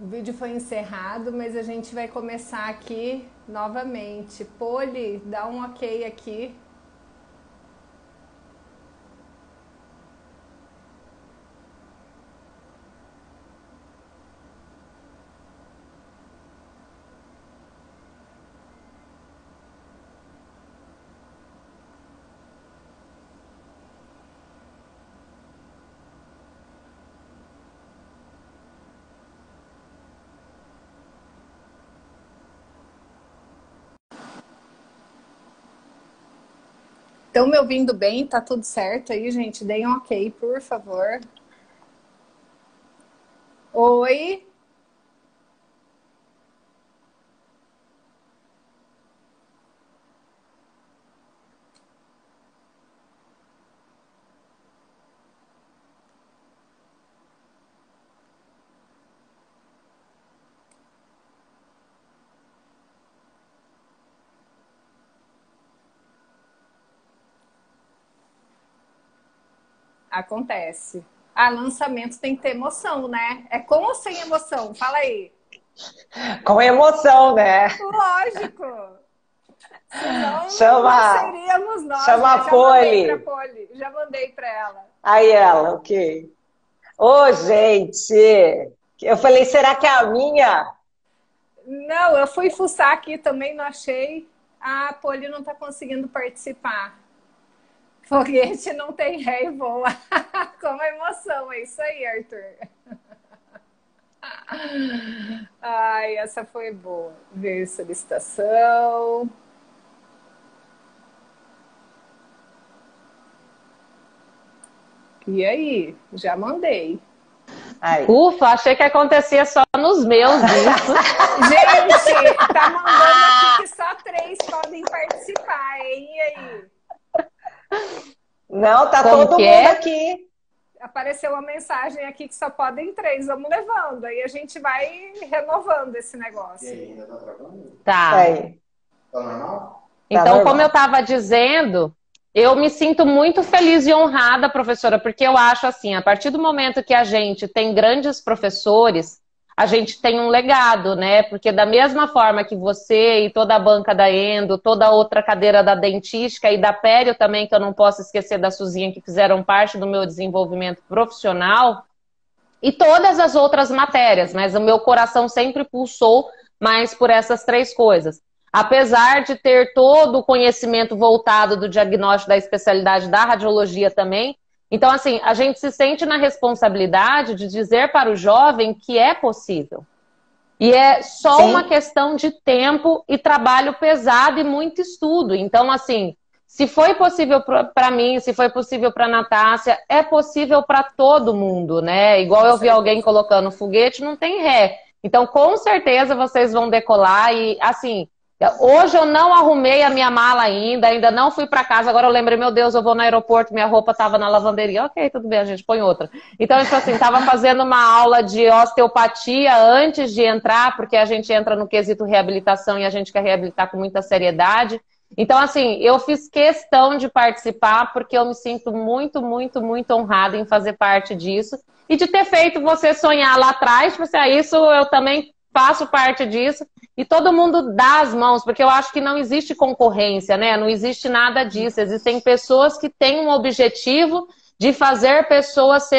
O vídeo foi encerrado, mas a gente vai começar aqui novamente. Poli, dá um ok aqui. Estão me ouvindo bem? Tá tudo certo aí, gente? Deem um ok, por favor. Oi? Acontece. Ah, lançamento tem que ter emoção, né? É com ou sem emoção? Fala aí. Com emoção, né? Lógico. Senão não Chama, seríamos nós, chama né? a Já mandei para a Poli. Poli, já mandei para ela. Aí ela, ok. Ô, gente! Eu falei, será que é a minha? Não, eu fui fuçar aqui também, não achei. A Poli não está conseguindo participar. Foguete não tem ré e voa. Com emoção, é isso aí, Arthur. Ai, essa foi boa. Ver solicitação. E aí? Já mandei. Aí. Ufa, achei que acontecia só nos meus isso. Gente, tá mandando aqui que só 3 podem participar, hein? E aí? Não, tá Como todo que mundo é? aqui. Apareceu uma mensagem aqui que só podem 3. Vamos levando. Aí a gente vai renovando esse negócio. E aí, ainda tá travando? Tá. Aí. Tá normal? Então, normal. como eu estava dizendo, eu me sinto muito feliz e honrada, professora, porque eu acho assim, a partir do momento que a gente tem grandes professores, a gente tem um legado, né? Porque da mesma forma que você e toda a banca da Endo, toda a outra cadeira da dentística e da pério também, que eu não posso esquecer da Suzinha, que fizeram parte do meu desenvolvimento profissional, e todas as outras matérias, mas o meu coração sempre pulsou mais por essas 3 coisas. Apesar de ter todo o conhecimento voltado do diagnóstico da especialidade da radiologia também, então, assim, a gente se sente na responsabilidade de dizer para o jovem que é possível. E é só Sim. uma questão de tempo e trabalho pesado e muito estudo. Então, assim, se foi possível para mim, se foi possível para a Natácia, é possível para todo mundo, né? Igual eu vi alguém colocando foguete, não tem ré. Então, com certeza, vocês vão decolar e, assim, hoje eu não arrumei a minha mala ainda não fui para casa. Agora eu lembrei, meu Deus, eu vou no aeroporto, minha roupa estava na lavanderia. Ok, tudo bem, a gente põe outra. Então, tipo assim, estava fazendo uma aula de osteopatia antes de entrar, porque a gente entra no quesito reabilitação e a gente quer reabilitar com muita seriedade. Então, assim, eu fiz questão de participar porque eu me sinto muito, muito, muito honrada em fazer parte disso e de ter feito você sonhar lá atrás. Tipo assim, isso eu também faço parte disso. E todo mundo dá as mãos, porque eu acho que não existe concorrência, né? Não existe nada disso. Existem pessoas que têm um objetivo de fazer pessoas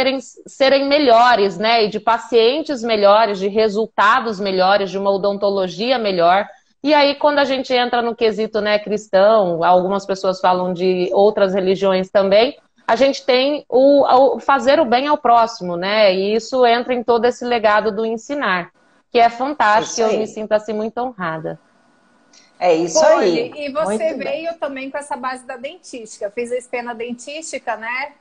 serem melhores, né? E de pacientes melhores, de resultados melhores, de uma odontologia melhor. E aí, quando a gente entra no quesito, né, cristão, algumas pessoas falam de outras religiões também, a gente tem o fazer o bem ao próximo, né? E isso entra em todo esse legado do ensinar, que é fantástico, e eu me sinto assim muito honrada. É isso Poli, aí. e você Muito veio bem. também com essa base da dentística, fez a espena dentística, né?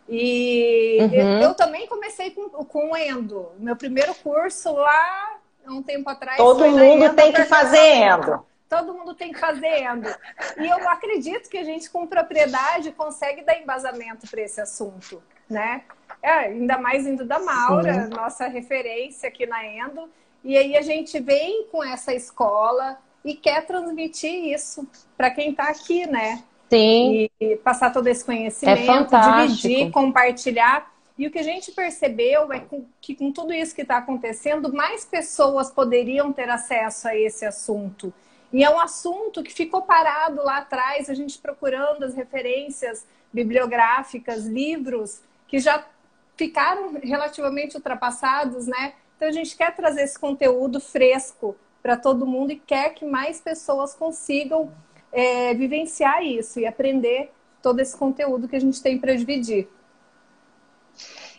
E eu também comecei com endo. Meu primeiro curso lá, há um tempo atrás, Todo foi na mundo endo, tem que fazer endo. Todo mundo tem que fazer endo. E eu acredito que a gente, com propriedade, consegue dar embasamento para esse assunto, né? Ainda mais indo da Maura, nossa referência aqui na endo. E aí a gente vem com essa escola e quer transmitir isso para quem está aqui, né? Sim. E passar todo esse É conhecimento, fantástico. dividir, compartilhar. E o que a gente percebeu é que com tudo isso que está acontecendo, mais pessoas poderiam ter acesso a esse assunto. E é um assunto que ficou parado lá atrás, a gente procurando as referências bibliográficas, livros que já ficaram relativamente ultrapassados, né? Então a gente quer trazer esse conteúdo fresco para todo mundo e quer que mais pessoas consigam vivenciar isso e aprender todo esse conteúdo que a gente tem para dividir.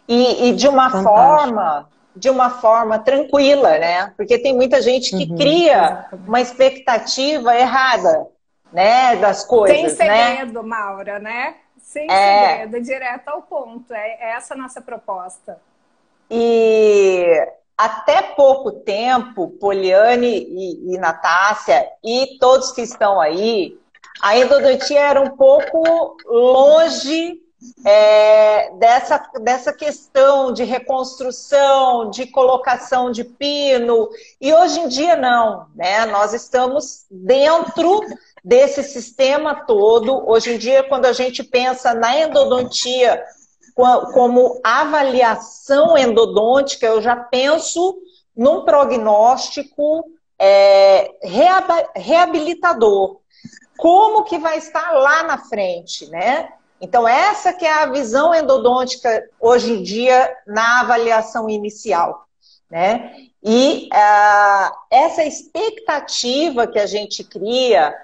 E de uma forma tranquila, né? Porque tem muita gente que cria uma expectativa errada, né, das coisas, sem segredo, né? Maura, né? Sem segredo, direto ao ponto. É essa a nossa proposta. E até pouco tempo, Poliane e Natácia e todos que estão aí, a endodontia era um pouco longe dessa questão de reconstrução, de colocação de pino, e hoje em dia não, né? Nós estamos dentro desse sistema todo. Hoje em dia, quando a gente pensa na endodontia como avaliação endodôntica, eu já penso num prognóstico reabilitador. Como que vai estar lá na frente, né? Então, essa que é a visão endodôntica hoje em dia na avaliação inicial, né? E essa expectativa que a gente cria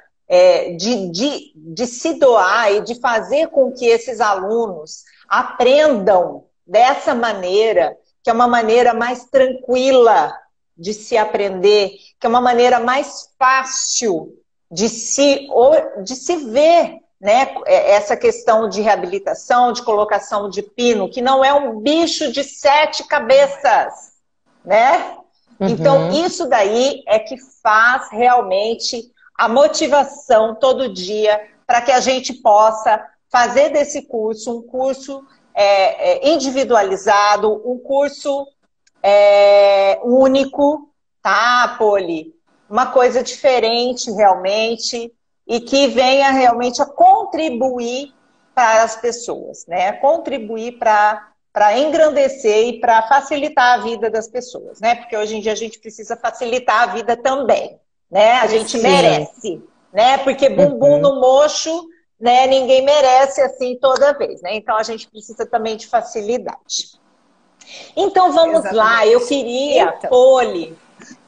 de se doar e de fazer com que esses alunos aprendam dessa maneira, que é uma maneira mais tranquila de se aprender, que é uma maneira mais fácil de se ver, né, essa questão de reabilitação, de colocação de pino, que não é um bicho de 7 cabeças, né? Então, isso daí é que faz realmente a motivação todo dia para que a gente possa fazer desse curso um curso individualizado, um curso único, tá, Poli? Uma coisa diferente realmente, e que venha realmente a contribuir para as pessoas, né? Contribuir para engrandecer e para facilitar a vida das pessoas, né? Porque hoje em dia a gente precisa facilitar a vida também, né? A gente merece, né? Porque bumbum no mocho, né? Ninguém merece assim toda vez, né? Então a gente precisa também de facilidade. Então vamos lá, eu queria, Poli,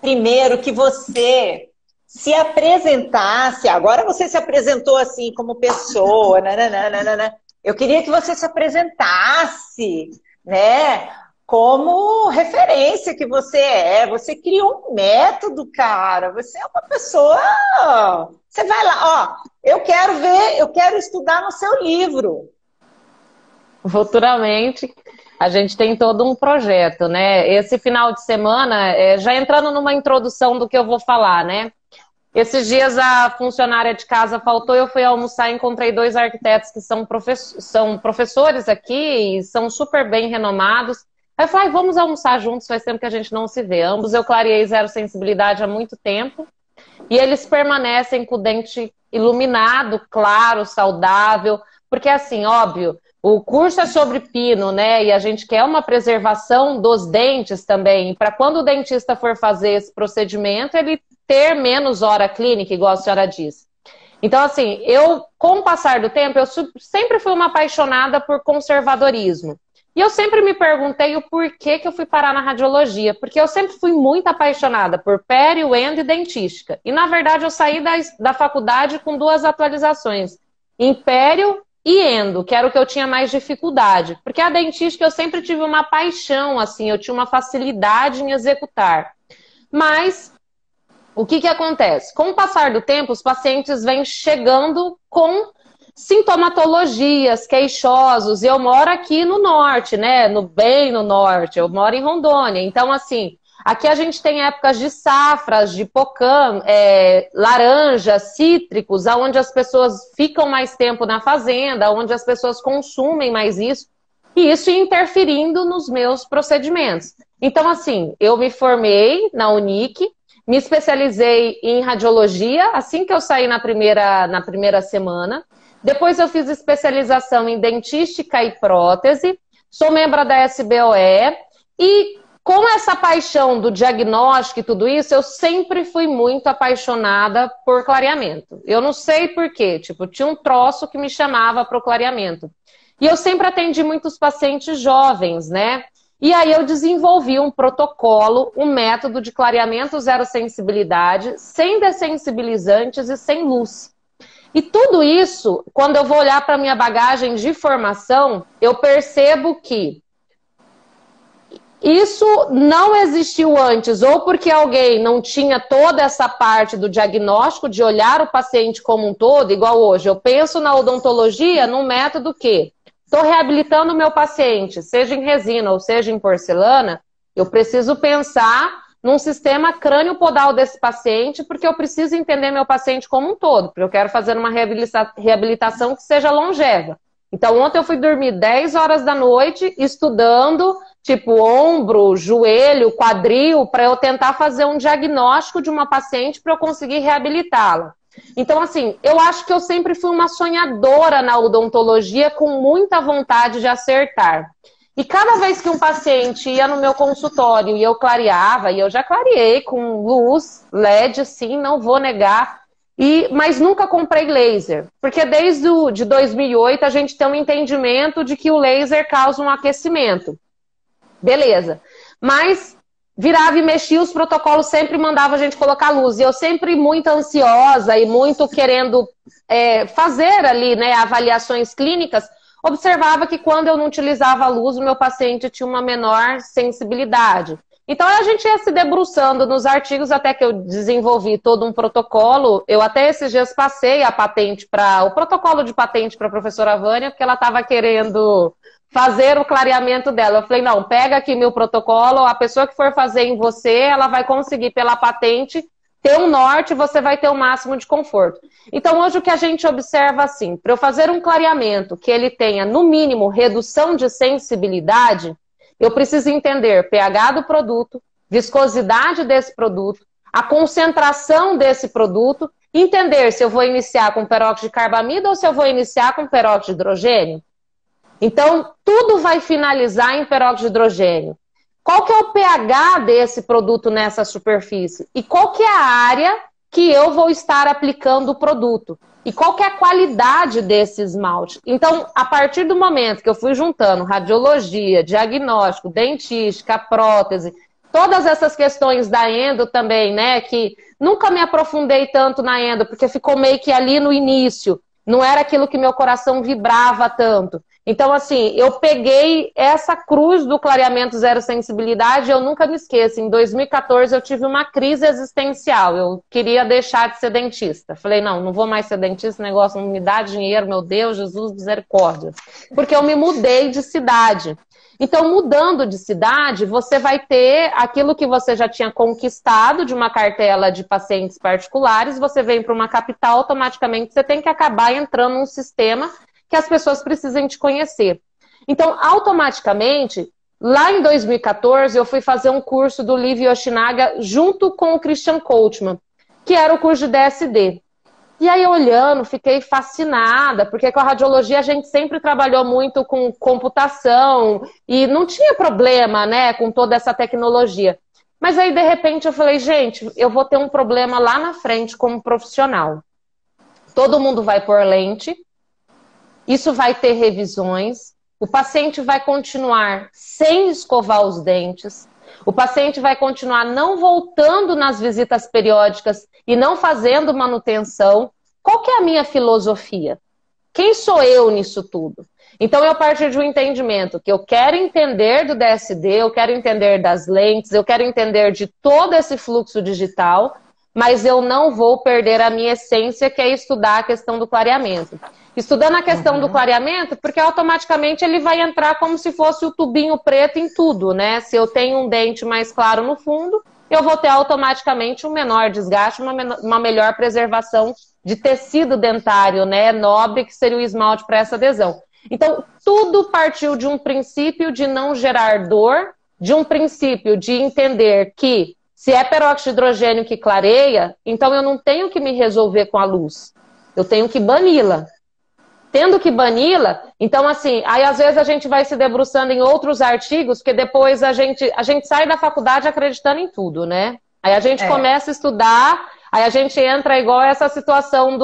primeiro que você se apresentasse. Agora você se apresentou assim como pessoa, nananana. Eu queria que você se apresentasse, né, como referência que você é. Você criou um método, cara. Você é uma pessoa... Você vai lá, ó, eu quero estudar no seu livro. Futuramente, a gente tem todo um projeto, né? Esse final de semana, já entrando numa introdução do que eu vou falar, né? Esses dias a funcionária de casa faltou, eu fui almoçar e encontrei 2 arquitetos que são professores aqui e são super bem renomados. Aí eu falei, vamos almoçar juntos, faz tempo que a gente não se vê. Ambos eu clareei zero sensibilidade há muito tempo e eles permanecem com o dente iluminado, claro, saudável, porque assim, óbvio, o curso é sobre pino, né? E a gente quer uma preservação dos dentes também, para quando o dentista for fazer esse procedimento, ele ter menos hora clínica, igual a senhora disse. Então, assim, com o passar do tempo, eu sempre fui uma apaixonada por conservadorismo. E eu sempre me perguntei o porquê que eu fui parar na radiologia. Porque eu sempre fui muito apaixonada por pério, endo e dentística. E, na verdade, eu saí da faculdade com 2 atualizações. Em pério e endo, que era o que eu tinha mais dificuldade. Porque a dentística eu sempre tive uma paixão, assim, eu tinha uma facilidade em executar. Mas... o que acontece? Com o passar do tempo, os pacientes vêm chegando com sintomatologias, queixosos. Eu moro aqui no norte, né? Bem no norte. Eu moro em Rondônia. Então, assim, aqui a gente tem épocas de safras, de pocã, laranja, cítricos, onde as pessoas ficam mais tempo na fazenda, onde as pessoas consumem mais isso. E isso ia interferindo nos meus procedimentos. Então, assim, eu me formei na Unic, me especializei em radiologia assim que eu saí na primeira semana. Depois eu fiz especialização em dentística e prótese. sou membro da SBOE e com essa paixão do diagnóstico e tudo isso, eu sempre fui muito apaixonada por clareamento. Eu não sei por quê, tipo, tinha um troço que me chamava para o clareamento. E eu sempre atendi muitos pacientes jovens, né? E aí eu desenvolvi um protocolo, um método de clareamento zero sensibilidade, sem dessensibilizantes e sem luz. E tudo isso, quando eu vou olhar para a minha bagagem de formação, eu percebo que isso não existiu antes, ou porque alguém não tinha toda essa parte do diagnóstico, de olhar o paciente como um todo, igual hoje. Eu penso na odontologia num método que estou reabilitando o meu paciente, seja em resina ou seja em porcelana, eu preciso pensar num sistema crânio-podal desse paciente, porque eu preciso entender meu paciente como um todo, porque eu quero fazer uma reabilitação que seja longeva. Então, ontem eu fui dormir 10 horas da noite estudando, tipo, ombro, joelho, quadril, para eu tentar fazer um diagnóstico de uma paciente para eu conseguir reabilitá-la. Então, assim, eu acho que eu sempre fui uma sonhadora na odontologia com muita vontade de acertar. E cada vez que um paciente ia no meu consultório e eu clareava, e eu já clareei com luz, LED, sim, não vou negar, mas nunca comprei laser. Porque desde de 2008 a gente tem um entendimento de que o laser causa um aquecimento. Beleza. Mas virava e mexia, os protocolos sempre mandavam a gente colocar luz. E eu sempre muito ansiosa e muito querendo fazer ali, né, avaliações clínicas, observava que quando eu não utilizava a luz, o meu paciente tinha uma menor sensibilidade. Então a gente ia se debruçando nos artigos até que eu desenvolvi todo um protocolo. Eu até esses dias passei o protocolo de patente para a professora Vânia, porque ela estava querendo fazer o clareamento dela. Eu falei, não, pega aqui meu protocolo, a pessoa que for fazer em você, ela vai conseguir pela patente ter um norte, você vai ter o máximo de conforto. Então hoje o que a gente observa assim, para eu fazer um clareamento que ele tenha no mínimo redução de sensibilidade, eu preciso entender pH do produto, viscosidade desse produto, a concentração desse produto, entender se eu vou iniciar com peróxido de carbamida ou se eu vou iniciar com peróxido de hidrogênio. Então, tudo vai finalizar em peróxido de hidrogênio. Qual que é o pH desse produto nessa superfície? E qual que é a área que eu vou estar aplicando o produto? E qual que é a qualidade desse esmalte? Então, a partir do momento que eu fui juntando radiologia, diagnóstico, dentística, prótese, todas essas questões da endo também, né? Que nunca me aprofundei tanto na endo, porque ficou meio que ali no início. Não era aquilo que meu coração vibrava tanto. Então, assim, eu peguei essa cruz do clareamento zero sensibilidade, eu nunca me esqueço. Em 2014 eu tive uma crise existencial. Eu queria deixar de ser dentista. Falei, não vou mais ser dentista, esse negócio não me dá dinheiro, meu Deus, Jesus, misericórdia. Porque eu me mudei de cidade. Então, mudando de cidade, você vai ter aquilo que você já tinha conquistado de uma cartela de pacientes particulares, você vem para uma capital, automaticamente você tem que acabar entrando num sistema que as pessoas precisem te conhecer. Então, automaticamente, lá em 2014, eu fui fazer um curso do Liv Yoshinaga junto com o Christian Coachman, que era o curso de DSD. E aí, olhando, fiquei fascinada, porque com a radiologia a gente sempre trabalhou muito com computação e não tinha problema, né, com toda essa tecnologia. Mas aí, de repente, eu falei, gente, eu vou ter um problema lá na frente como profissional. Todo mundo vai pôr lente, isso vai ter revisões, o paciente vai continuar sem escovar os dentes, o paciente vai continuar não voltando nas visitas periódicas e não fazendo manutenção. Qual que é a minha filosofia? Quem sou eu nisso tudo? Então, eu parti de um entendimento que eu quero entender do DSD, eu quero entender das lentes, eu quero entender de todo esse fluxo digital, mas eu não vou perder a minha essência, que é estudar a questão do clareamento. Estudando a questão do clareamento, porque automaticamente ele vai entrar como se fosse o tubinho preto em tudo, né? Se eu tenho um dente mais claro no fundo, eu vou ter automaticamente um menor desgaste, uma melhor preservação de tecido dentário, né? Nobre, que seria o esmalte para essa adesão. Então, tudo partiu de um princípio de não gerar dor, de um princípio de entender que se é peróxido de hidrogênio que clareia, então eu não tenho que me resolver com a luz. Eu tenho que bani-la. tendo que bani-la, então assim, aí às vezes a gente vai se debruçando em outros artigos, porque depois a gente sai da faculdade acreditando em tudo, né? Aí a gente começa a estudar, aí a gente entra igual essa situação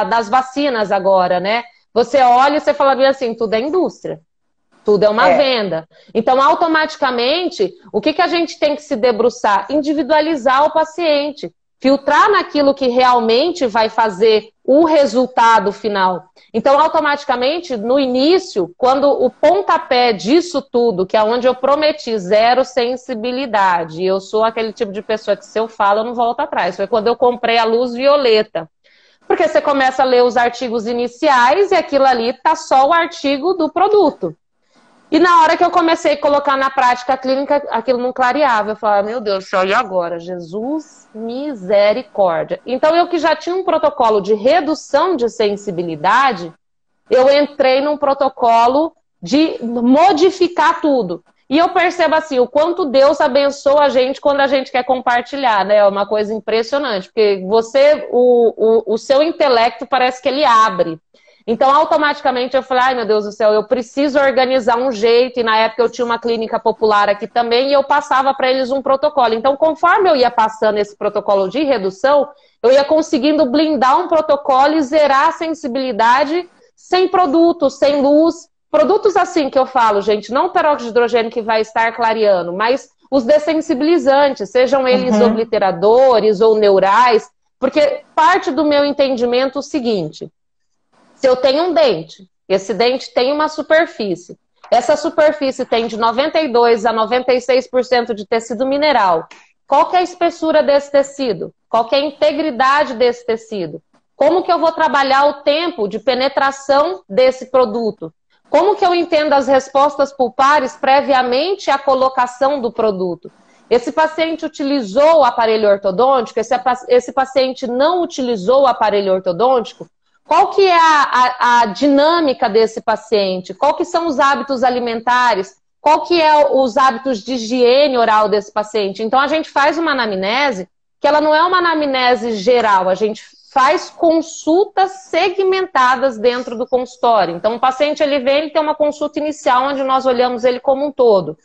das vacinas agora, né? Você olha e você fala bem assim, tudo é indústria. Tudo é uma venda. Então, automaticamente, o que a gente tem que se debruçar? Individualizar o paciente. Filtrar naquilo que realmente vai fazer o resultado final. Então, automaticamente, no início, quando o pontapé disso tudo, que é onde eu prometi zero sensibilidade, eu sou aquele tipo de pessoa que se eu falo, eu não volto atrás. Foi quando eu comprei a luz violeta. Porque você começa a ler os artigos iniciais e aquilo ali tá só o artigo do produto. E na hora que eu comecei a colocar na prática clínica, aquilo não clareava. Eu falava, meu Deus do céu, e agora? Jesus, misericórdia. Então, eu que já tinha um protocolo de redução de sensibilidade, eu entrei num protocolo de modificar tudo. E eu percebo assim, o quanto Deus abençoa a gente quando a gente quer compartilhar, né? É uma coisa impressionante, porque o seu intelecto parece que ele abre. Então, automaticamente, eu falei, ai meu Deus do céu, eu preciso organizar um jeito, e na época eu tinha uma clínica popular aqui também, e eu passava para eles um protocolo. Então, conforme eu ia passando esse protocolo de redução, eu ia conseguindo blindar um protocolo e zerar a sensibilidade sem produto, sem luz. Produtos assim que eu falo, gente, não o peróxido de hidrogênio que vai estar clareando, mas os dessensibilizantes, sejam eles obliteradores ou neurais, porque parte do meu entendimento é o seguinte... Se eu tenho um dente, esse dente tem uma superfície. Essa superfície tem de 92% a 96% de tecido mineral. Qual que é a espessura desse tecido? Qual que é a integridade desse tecido? Como que eu vou trabalhar o tempo de penetração desse produto? Como que eu entendo as respostas pulpares previamente à colocação do produto? Esse paciente utilizou o aparelho ortodôntico? Esse paciente não utilizou o aparelho ortodôntico? Qual que é a dinâmica desse paciente? Qual que são os hábitos alimentares? Qual que é os hábitos de higiene oral desse paciente? Então, a gente faz uma anamnese, que ela não é uma anamnese geral, a gente faz consultas segmentadas dentro do consultório. Então, o paciente ele vem, ele tem uma consulta inicial, onde nós olhamos ele como um todo.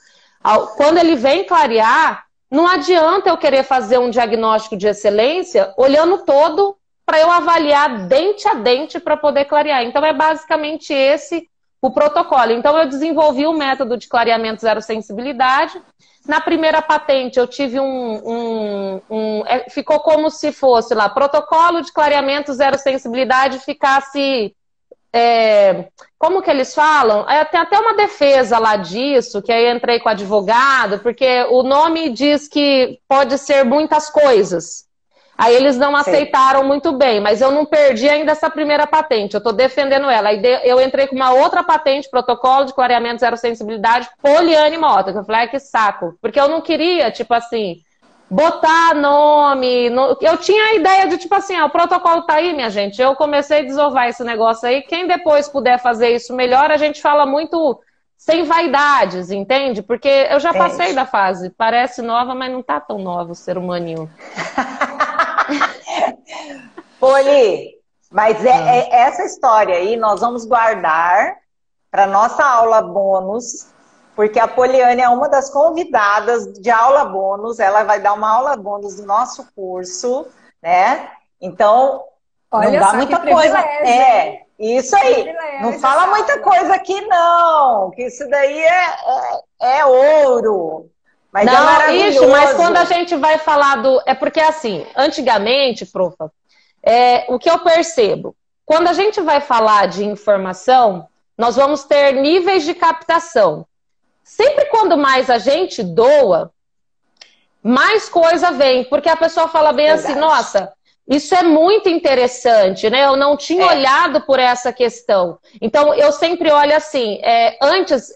Quando ele vem clarear, não adianta eu querer fazer um diagnóstico de excelência olhando todo para eu avaliar dente a dente para poder clarear. Então, é basicamente esse o protocolo. Então, eu desenvolvi o método de clareamento zero sensibilidade. Na primeira patente, eu tive ficou como se fosse lá, protocolo de clareamento zero sensibilidade, ficasse... como que eles falam? Tem até uma defesa lá disso, que aí eu entrei com o advogado, porque o nome diz que pode ser muitas coisas. Aí eles não aceitaram muito bem, mas eu não perdi ainda essa primeira patente, eu estou defendendo ela. Aí eu entrei com uma outra patente, protocolo de clareamento zero sensibilidade, Poliane Mota, que eu falei, ai que saco, porque eu não queria, tipo assim, botar nome, eu tinha a ideia de tipo assim, o protocolo tá aí, minha gente, eu comecei a desovar esse negócio aí, quem depois puder fazer isso melhor, a gente fala muito sem vaidades, entende? Porque eu já passei da fase, parece nova, mas não tá tão nova o ser humaninho. Poli, mas essa história aí nós vamos guardar para nossa aula bônus, porque a Poliane é uma das convidadas de aula bônus, ela vai dar uma aula bônus do nosso curso, né? Então, olha, não dá muita coisa. Isso aí. Não fala muita coisa aqui, não, que isso daí é ouro. Mas não, é maravilhoso. Isso, mas quando a gente vai falar é porque assim, antigamente, profa, o que eu percebo, quando a gente vai falar de informação, nós vamos ter níveis de captação. Sempre quando mais a gente doa, mais coisa vem, porque a pessoa fala bem assim, nossa, isso é muito interessante, né? Eu não tinha olhado por essa questão. Então, eu sempre olho assim, antes,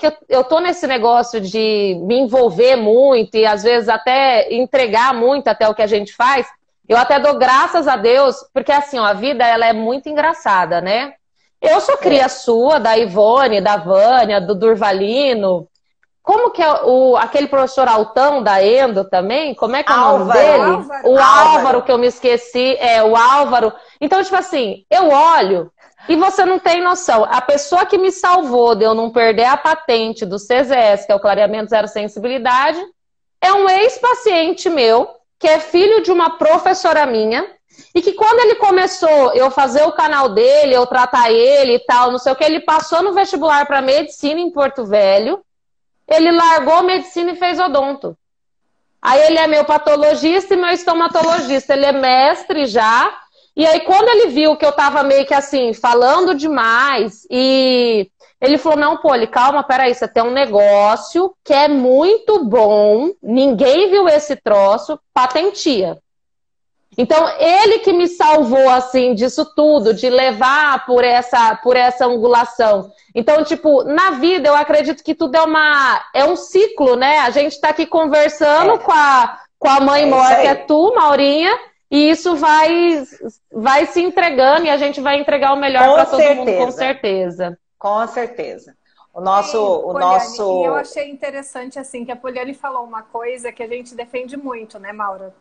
que eu tô nesse negócio de me envolver muito e às vezes até entregar muito até o que a gente faz, eu até dou graças a Deus, porque assim, a vida ela é muito engraçada, né? Eu sou cria sua, da Ivone, da Vânia, do Durvalino. Como que é aquele professor altão da Endo também? Como é que é o nome dele? O Álvaro, que eu me esqueci. O Álvaro. Então, tipo assim, eu olho E você não tem noção. A pessoa que me salvou de eu não perder a patente do CZS, que é o clareamento zero sensibilidade, é um ex-paciente meu, que é filho de uma professora minha, e que quando ele começou eu fazer o canal dele, eu tratar ele e tal, não sei o que, ele passou no vestibular para medicina em Porto Velho, ele largou medicina e fez odonto. Aí ele é meu patologista e meu estomatologista, ele é mestre já. E aí quando ele viu que eu tava meio que assim, falando demais, e ele falou, não, Poli, calma, peraí, você tem um negócio que é muito bom, ninguém viu esse troço, patentia. Então, ele que me salvou, assim, disso tudo, de levar por essa angulação. Então, tipo, na vida, eu acredito que tudo é um ciclo, né? A gente tá aqui conversando com a mãe mor, que é tu, Maurinha, e isso vai se entregando e a gente vai entregar o melhor para todo mundo, com certeza. Com certeza. E eu achei interessante, assim, que a Poliane falou uma coisa que a gente defende muito, né, Maura?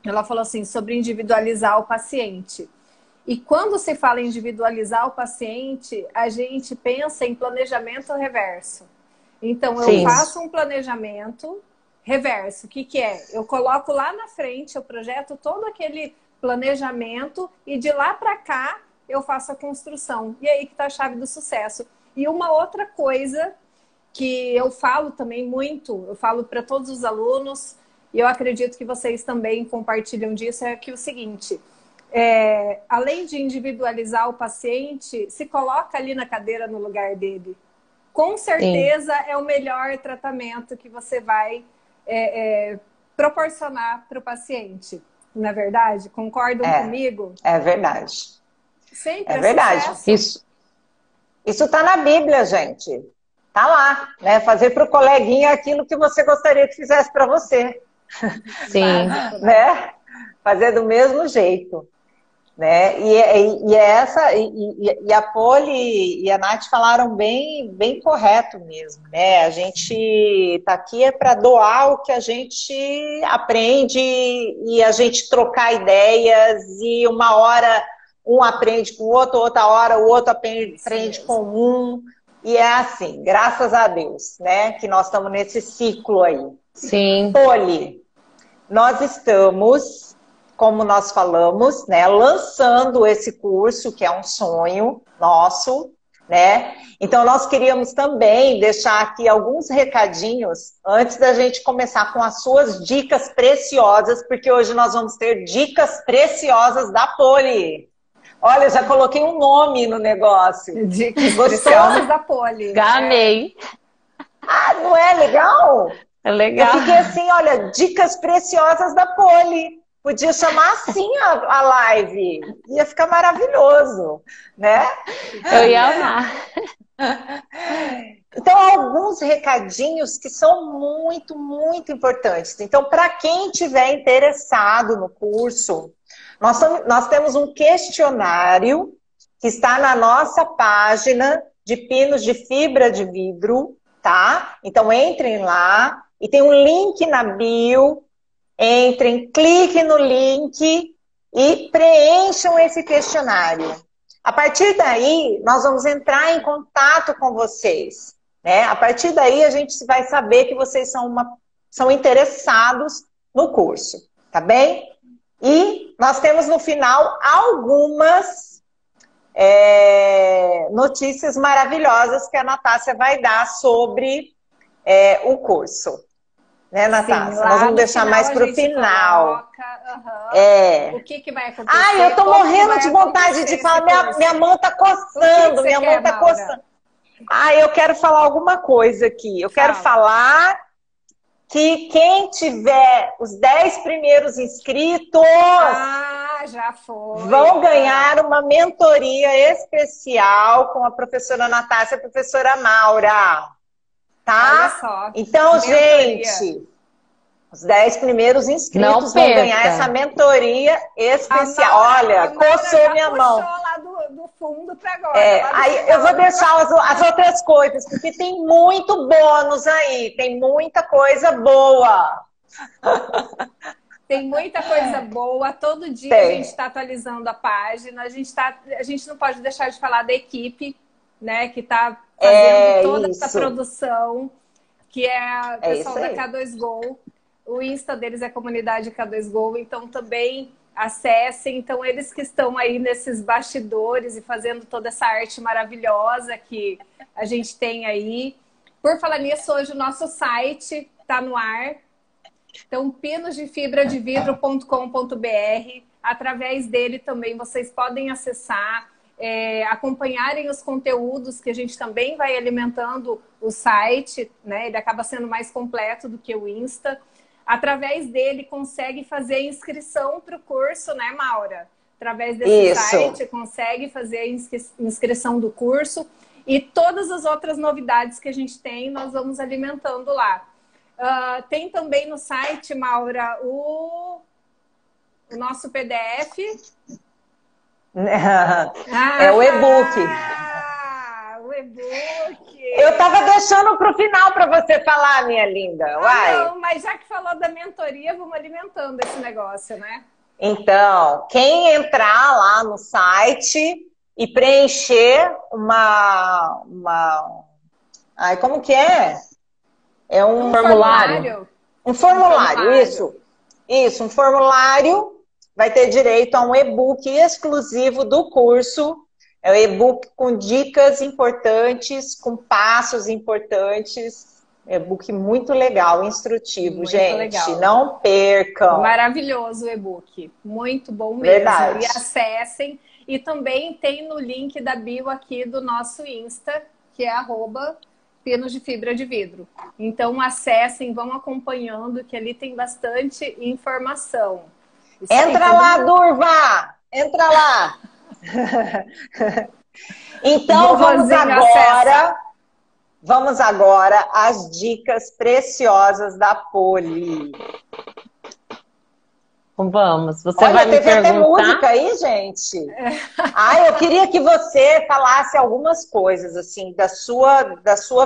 Ela falou assim, sobre individualizar o paciente. E quando se fala em individualizar o paciente, a gente pensa em planejamento reverso. Então, eu faço um planejamento reverso. O que que é? Eu coloco lá na frente, eu projeto todo aquele planejamento e de lá para cá eu faço a construção. E aí que está a chave do sucesso. E uma outra coisa que eu falo também muito, eu falo para todos os alunos, e eu acredito que vocês também compartilham disso, é que o seguinte, além de individualizar o paciente, se coloca ali na cadeira no lugar dele. Com certeza é o melhor tratamento que você vai proporcionar para o paciente. Não é verdade? Concordam comigo? É verdade. Sempre é verdade. Sucesso. Isso está na Bíblia, gente. Tá lá, né? Fazer para o coleguinha aquilo que você gostaria que fizesse para você. Sim. Né? Fazer do mesmo jeito. Né? E a Poli e a Nath falaram bem correto mesmo. Né? A gente está aqui para doar o que a gente aprende e a gente trocar ideias e uma hora um aprende com o outro, outra hora o outro aprende com um. E é assim, graças a Deus, né? Que nós estamos nesse ciclo aí. Sim. Poli, nós estamos, como nós falamos, né, lançando esse curso, que é um sonho nosso, né? Então, nós queríamos também deixar aqui alguns recadinhos antes da gente começar com as suas dicas preciosas, porque hoje nós vamos ter dicas preciosas da Poli. Olha, já coloquei um nome no negócio. Dicas preciosas da Poli. Amei. Ah, não é legal? É legal. Eu fiquei assim, olha, dicas preciosas da Poli. Podia chamar assim a live. Ia ficar maravilhoso, né? Eu ia amar. Então, alguns recadinhos que são muito, muito importantes. Então, para quem tiver interessado no curso, nós temos um questionário que está na nossa página de pinos de fibra de vidro, tá? Então, entrem lá e tem um link na bio. Entrem, cliquem no link e preencham esse questionário. A partir daí, nós vamos entrar em contato com vocês, né? A partir daí, a gente vai saber que vocês são interessados no curso, tá bem? E nós temos no final algumas notícias maravilhosas que a Natácia vai dar sobre o curso. Né, Natácia? Sim, nós vamos deixar mais para o final. O que vai acontecer? Ai, eu tô morrendo de vontade de falar. Minha mão tá coçando. Minha mão tá coçando. Ai, eu quero falar alguma coisa aqui. Eu quero falar que quem tiver os 10 primeiros inscritos já foi. Vão ganhar uma mentoria especial com a professora Natácia e a professora Maura. Tá? Olha só, então, gente, os 10 primeiros inscritos vão ganhar essa mentoria especial. Olha, coçou minha mão. Lá do fundo para agora. Aí eu vou deixar as outras coisas, porque tem muito bônus aí, tem muita coisa boa. Tem muita coisa boa. Todo dia Tem. a gente está atualizando a página. A gente não pode deixar de falar da equipe, né? Que está fazendo toda essa produção, que é o pessoal da K2Go. O Insta deles é comunidade K2Go, então também acessem. Então, eles que estão aí nesses bastidores e fazendo toda essa arte maravilhosa que a gente tem aí. Por falar nisso, hoje o nosso site está no ar. Então, pinosdefibradevidro.com.br. Através dele também vocês podem acessar, acompanharem os conteúdos que a gente também vai alimentando o site, né? Ele acaba sendo mais completo do que o Insta. Através dele consegue fazer inscrição para o curso, né, Maura? Através desse site consegue fazer a inscrição do curso. E todas as outras novidades que a gente tem, nós vamos alimentando lá. Tem também no site, Maura, o nosso PDF. É o e-book. O e-book. Eu estava deixando para o final para você falar, minha linda. Uai. Não, mas já que falou da mentoria, vamos alimentando esse negócio, né? Então, quem entrar lá no site e preencher Ai, como que é? É um formulário. Um formulário, isso. Isso, um formulário. Vai ter direito a um e-book exclusivo do curso. É um e-book com dicas importantes, com passos importantes. E-book muito legal, instrutivo, muito gente. Legal. Não percam. Maravilhoso o e-book. Muito bom mesmo. Verdade. E acessem. E também tem no link da bio aqui do nosso Insta, que é @pinosdefibradevidro. Então acessem, vão acompanhando, que ali tem bastante informação. Entra lá, Durva! Entra lá! Então vamos agora às dicas preciosas da Poli. Vamos, você vai me perguntar? Até música aí, gente? Eu queria que você falasse algumas coisas, assim, da sua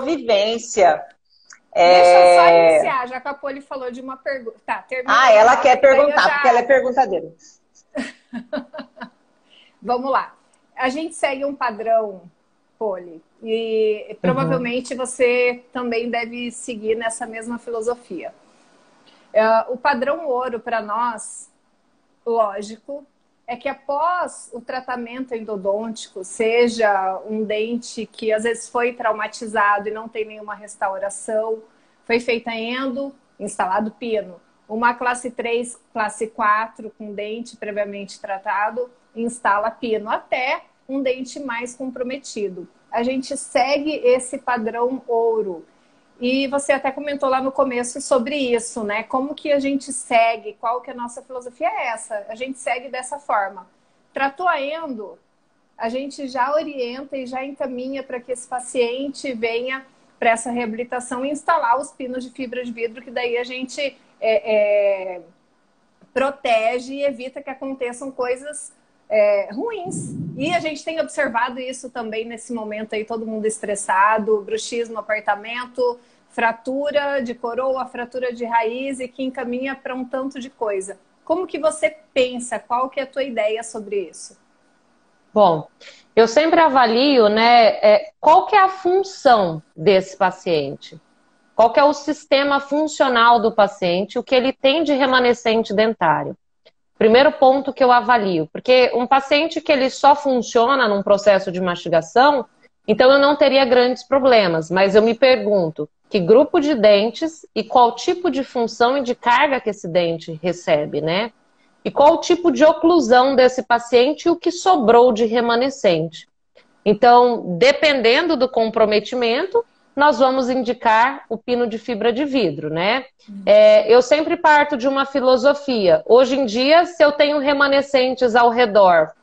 vivência. Deixa eu só iniciar, já que a Poli falou de uma pergunta. Tá, termina. Ela quer perguntar, porque ela é perguntadeira. Vamos lá. A gente segue um padrão, Poli, e provavelmente você também deve seguir nessa mesma filosofia. O padrão ouro para nós, lógico, é que após o tratamento endodôntico, seja um dente que às vezes foi traumatizado e não tem nenhuma restauração, foi feita endo, instalado pino. Uma classe 3, classe 4, com dente previamente tratado, instala pino, até um dente mais comprometido. A gente segue esse padrão ouro. E você até comentou lá no começo sobre isso, né? Como que a gente segue, qual que é a nossa filosofia é essa? A gente segue dessa forma. Tratou a endo, a gente já orienta e já encaminha para que esse paciente venha para essa reabilitação e instalar os pinos de fibra de vidro, que daí a gente protege e evita que aconteçam coisas ruins. E a gente tem observado isso também nesse momento aí, todo mundo estressado, bruxismo, apartamento, fratura de coroa, fratura de raiz, e que encaminha para um tanto de coisa. Como que você pensa? Qual que é a tua ideia sobre isso? Bom, eu sempre avalio, né, qual que é a função desse paciente. Qual que é o sistema funcional do paciente, o que ele tem de remanescente dentário. Primeiro ponto que eu avalio, porque um paciente que ele só funciona num processo de mastigação, então eu não teria grandes problemas, mas eu me pergunto que grupo de dentes e qual tipo de função e de carga que esse dente recebe, né? E qual o tipo de oclusão desse paciente e o que sobrou de remanescente. Então, dependendo do comprometimento, nós vamos indicar o pino de fibra de vidro, né? Eu sempre parto de uma filosofia. Hoje em dia, se eu tenho remanescentes ao redor,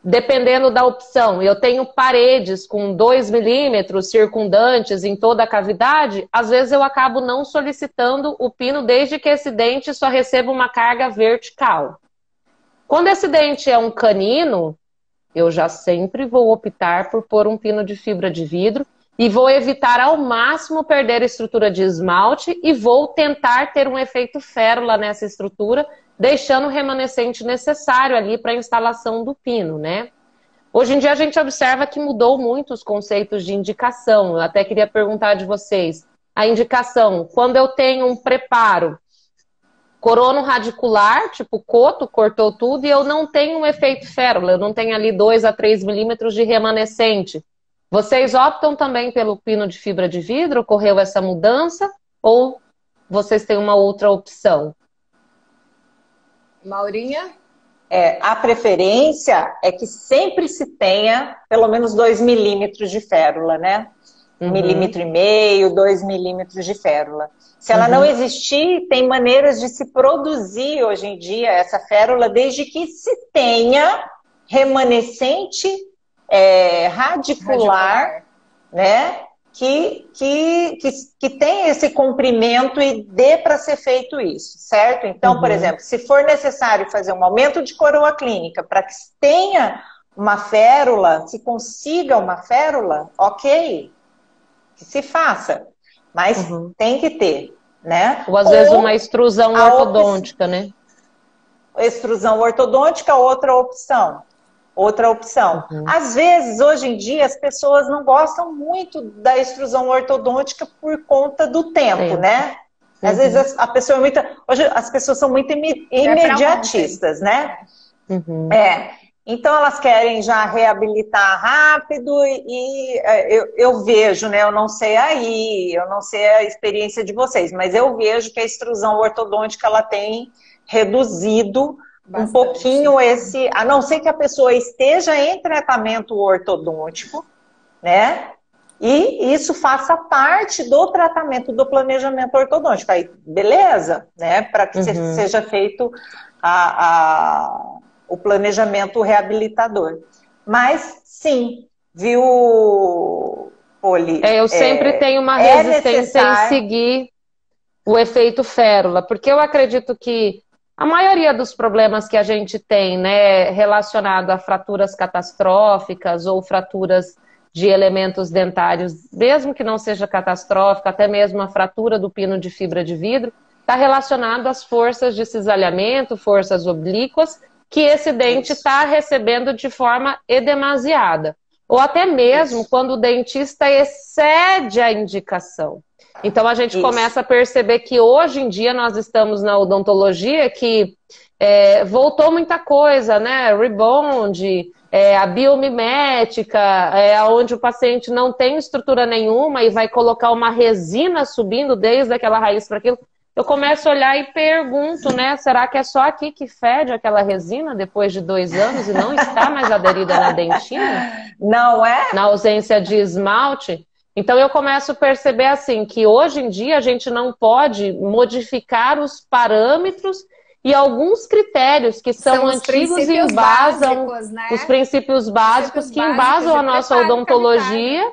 dependendo da opção, eu tenho paredes com 2 milímetros circundantes em toda a cavidade, às vezes eu acabo não solicitando o pino desde que esse dente só receba uma carga vertical. Quando esse dente é um canino, eu já sempre vou optar por pôr um pino de fibra de vidro, e vou evitar ao máximo perder a estrutura de esmalte e vou tentar ter um efeito férula nessa estrutura, deixando o remanescente necessário ali para a instalação do pino, né? Hoje em dia a gente observa que mudou muito os conceitos de indicação. Eu até queria perguntar de vocês, a indicação, quando eu tenho um preparo corono radicular, tipo coto, cortou tudo, e eu não tenho um efeito férula, eu não tenho ali 2 a 3 milímetros de remanescente. Vocês optam também pelo pino de fibra de vidro? Ocorreu essa mudança? Ou vocês têm uma outra opção? Maurinha? A preferência é que sempre se tenha pelo menos 2 milímetros de férula, né? 1,5 milímetro, 2 milímetros de férula. Se ela não existir, tem maneiras de se produzir hoje em dia essa férula, desde que se tenha remanescente radicular, né? Que tem esse comprimento e dê para ser feito isso, certo? Então, por exemplo, se for necessário fazer um aumento de coroa clínica para que tenha uma férula, se consiga uma férula, ok, que se faça, mas tem que ter, né? Ou às vezes uma extrusão ortodôntica, né? Extrusão ortodôntica, outra opção. Outra opção. Às vezes, hoje em dia, as pessoas não gostam muito da extrusão ortodôntica por conta do tempo, né? Às vezes a pessoa é muito... Hoje as pessoas são muito imediatistas, né? Então elas querem já reabilitar rápido e eu vejo, né? Eu não sei a experiência de vocês, mas eu vejo que a extrusão ortodôntica ela tem reduzido bastante. Um pouquinho a não ser que a pessoa esteja em tratamento ortodôntico, né? E isso faça parte do tratamento do planejamento ortodôntico. Aí, beleza, né? Para que seja feito o planejamento reabilitador. Mas, sim, viu, Poli? Eu sempre tenho uma resistência em seguir o efeito férula, porque eu acredito que a maioria dos problemas que a gente tem, né, relacionado a fraturas catastróficas ou fraturas de elementos dentários, mesmo que não seja catastrófica, até mesmo a fratura do pino de fibra de vidro, está relacionado às forças de cisalhamento, forças oblíquas, que esse dente está recebendo de forma edemasiada. Ou até mesmo quando o dentista excede a indicação. Então a gente começa a perceber que hoje em dia nós estamos na odontologia que voltou muita coisa, né? Rebond, a biomimética, onde o paciente não tem estrutura nenhuma e vai colocar uma resina subindo desde aquela raiz para aquilo. Eu começo a olhar e pergunto, né? Será que é só aqui que fede aquela resina depois de 2 anos e não está mais aderida na dentina? Não é? Na ausência de esmalte? Então eu começo a perceber assim, que hoje em dia a gente não pode modificar os parâmetros e alguns critérios que são antigos e embasam básicos, né? Os princípios básicos que embasam a nossa odontologia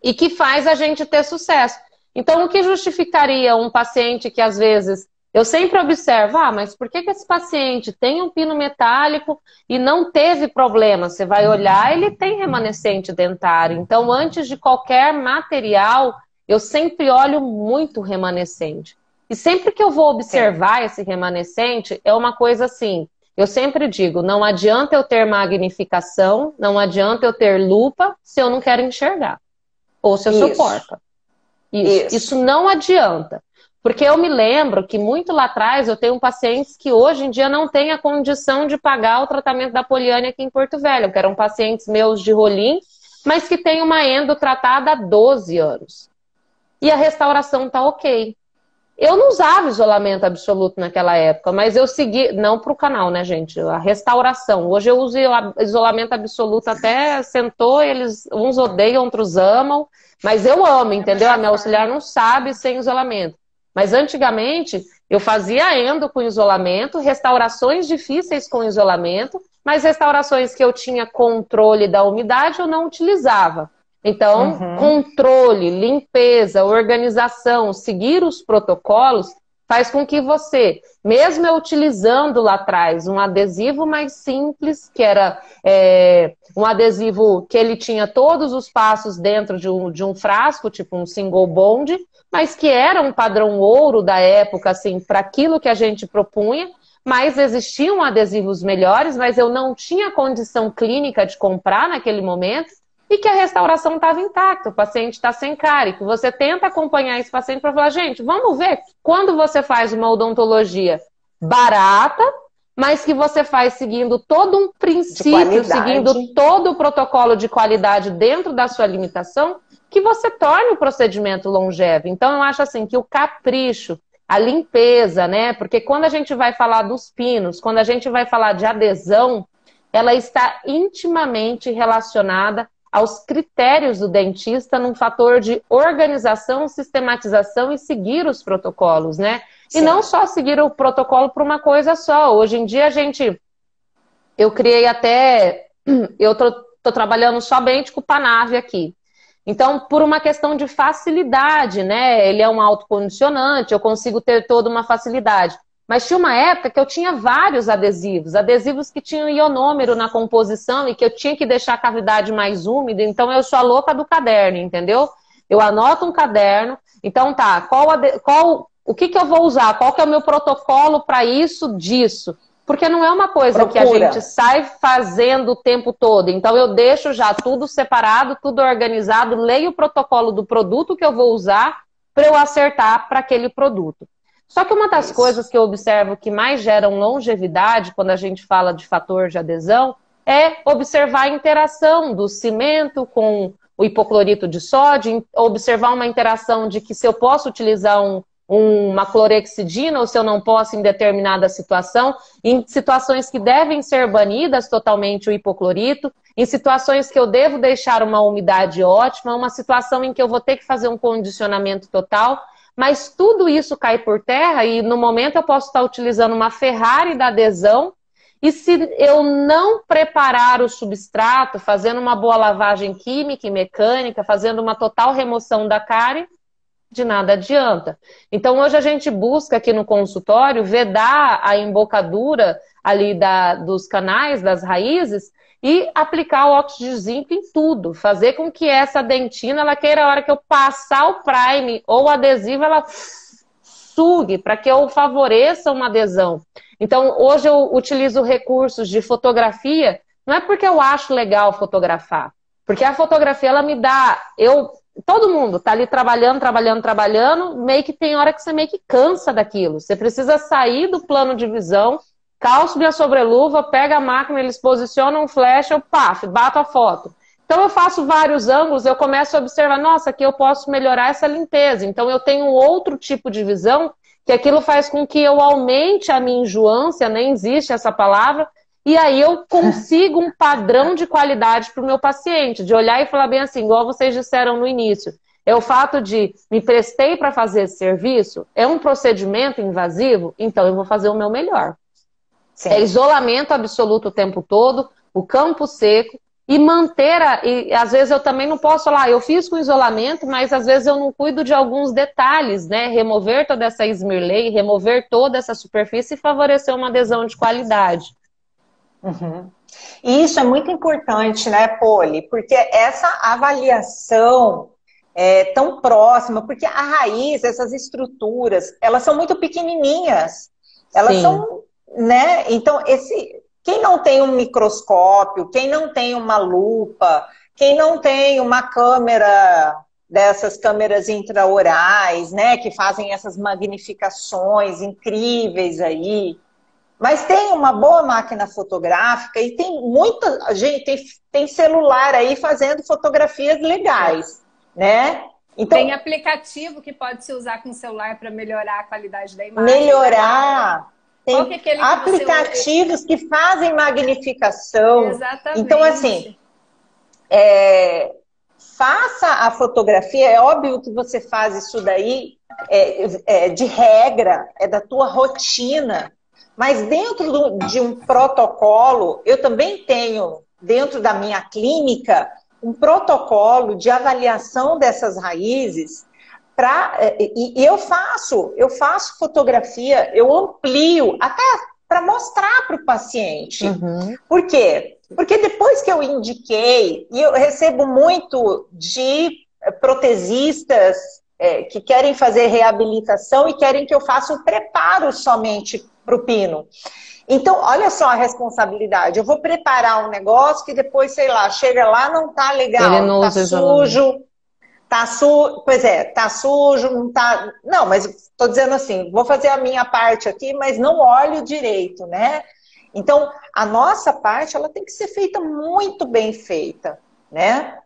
e que faz a gente ter sucesso. Então o que justificaria um paciente que às vezes... Eu sempre observo, mas por que esse paciente tem um pino metálico e não teve problema? Você vai olhar, ele tem remanescente dentário. Então, antes de qualquer material, eu sempre olho muito remanescente. E sempre que eu vou observar esse remanescente, é uma coisa assim, eu sempre digo, não adianta eu ter magnificação, não adianta eu ter lupa se eu não quero enxergar. Ou se eu sou porca. Isso não adianta. Porque eu me lembro que muito lá atrás eu tenho pacientes que hoje em dia não têm a condição de pagar o tratamento da poliânia aqui em Porto Velho, que eram pacientes meus de rolim, mas que têm uma endo tratada há 12 anos. E a restauração tá ok. Eu não usava isolamento absoluto naquela época, mas eu segui, não para o canal, né, gente? A restauração. Hoje eu uso isolamento absoluto até sentou, uns odeiam, outros amam, mas eu amo, entendeu? A minha auxiliar não sabe sem isolamento. Mas antigamente eu fazia endo com isolamento, restaurações difíceis com isolamento, mas restaurações que eu tinha controle da umidade eu não utilizava. Então, controle, limpeza, organização, seguir os protocolos faz com que você, mesmo eu utilizando lá atrás um adesivo mais simples, que era um adesivo que ele tinha todos os passos dentro de um frasco, tipo um single bond, mas que era um padrão ouro da época, assim, para aquilo que a gente propunha, mas existiam adesivos melhores, mas eu não tinha condição clínica de comprar naquele momento, e que a restauração estava intacta, o paciente está sem cárie, que você tenta acompanhar esse paciente para falar, gente, vamos ver, quando você faz uma odontologia barata, mas que você faz seguindo todo um princípio, seguindo todo o protocolo de qualidade dentro da sua limitação, que você torne o procedimento longevo. Então, eu acho assim, que o capricho, a limpeza, né? Porque quando a gente vai falar dos pinos, quando a gente vai falar de adesão, ela está intimamente relacionada aos critérios do dentista num fator de organização, sistematização e seguir os protocolos, né? Sim. E não só seguir o protocolo para uma coisa só. Hoje em dia eu criei até, eu tô trabalhando somente com o Panave aqui. Então, por uma questão de facilidade, né? Ele é um autocondicionante, eu consigo ter toda uma facilidade. Mas tinha uma época que eu tinha vários adesivos que tinham ionômero na composição e que eu tinha que deixar a cavidade mais úmida, então eu sou a louca do caderno, entendeu? Eu anoto um caderno, então tá, o que eu vou usar? Qual que é o meu protocolo para isso, disso? Porque não é uma coisa que a gente sai fazendo o tempo todo, então eu deixo já tudo separado, tudo organizado, leio o protocolo do produto que eu vou usar para eu acertar para aquele produto. Só que uma das coisas que eu observo que mais geram longevidade quando a gente fala de fator de adesão é observar a interação do cimento com o hipoclorito de sódio, observar uma interação de que se eu posso utilizar uma clorexidina ou se eu não posso em determinada situação, em situações que devem ser banidas totalmente o hipoclorito, em situações que eu devo deixar uma umidade ótima, uma situação em que eu vou ter que fazer um condicionamento total. Mas tudo isso cai por terra e no momento eu posso estar utilizando uma Ferrari da adesão e se eu não preparar o substrato, fazendo uma boa lavagem química e mecânica, fazendo uma total remoção da cárie, de nada adianta. Então hoje a gente busca aqui no consultório vedar a embocadura ali dos canais, das raízes, e aplicar o óxido de zinco em tudo. Fazer com que essa dentina, ela queira, a hora que eu passar o prime ou o adesivo, ela sugue, para que eu favoreça uma adesão. Então, hoje eu utilizo recursos de fotografia, não é porque eu acho legal fotografar, porque a fotografia, ela me dá... Todo mundo tá ali trabalhando, meio que tem hora que você meio que cansa daquilo. Você precisa sair do plano de visão, calço minha sobreluva, pega a máquina, eles posicionam um flash, eu bato a foto. Então eu faço vários ângulos, eu começo a observar, nossa, aqui eu posso melhorar essa limpeza. Então eu tenho outro tipo de visão, que aquilo faz com que eu aumente a minha enjoância, nem existe essa palavra, e aí eu consigo um padrão de qualidade para o meu paciente, de olhar e falar bem assim, igual vocês disseram no início. É o fato de me prestei para fazer esse serviço, é um procedimento invasivo, então eu vou fazer o meu melhor. Sim. É isolamento absoluto o tempo todo, o campo seco, e manter, e às vezes eu também não posso falar, eu fiz com isolamento, mas às vezes eu não cuido de alguns detalhes, né? Remover toda essa esmirlei, remover toda essa superfície e favorecer uma adesão de qualidade. Uhum. E isso é muito importante, né, Poli? Porque essa avaliação é tão próxima, porque a raiz, essas estruturas, elas são muito pequenininhas. Elas são, né? Então, quem não tem um microscópio, quem não tem uma lupa, quem não tem uma câmera, dessas câmeras intraorais, né, que fazem essas magnificações incríveis aí, mas tem uma boa máquina fotográfica e tem muita gente, tem celular aí fazendo fotografias legais, né? Então, tem aplicativo que pode se usar com o celular para melhorar a qualidade da imagem. Melhorar. Tem aplicativos que fazem magnificação. Exatamente. Então, assim, faça a fotografia. É óbvio que você faz isso daí de regra, é da tua rotina. Mas dentro de um protocolo, eu também tenho, dentro da minha clínica, um protocolo de avaliação dessas raízes E eu faço fotografia, eu amplio até para mostrar para o paciente. Por quê? Porque depois que eu indiquei, e eu recebo muito de protesistas que querem fazer reabilitação e querem que eu faça um preparo somente para o pino. Então, olha só a responsabilidade. Eu vou preparar um negócio que depois, sei lá, chega lá, não tá legal, tá sujo. Tá sujo, não tá... Não, mas estou dizendo assim, vou fazer a minha parte aqui, mas não olho direito, né? Então, a nossa parte, ela tem que ser feita muito bem feita, né?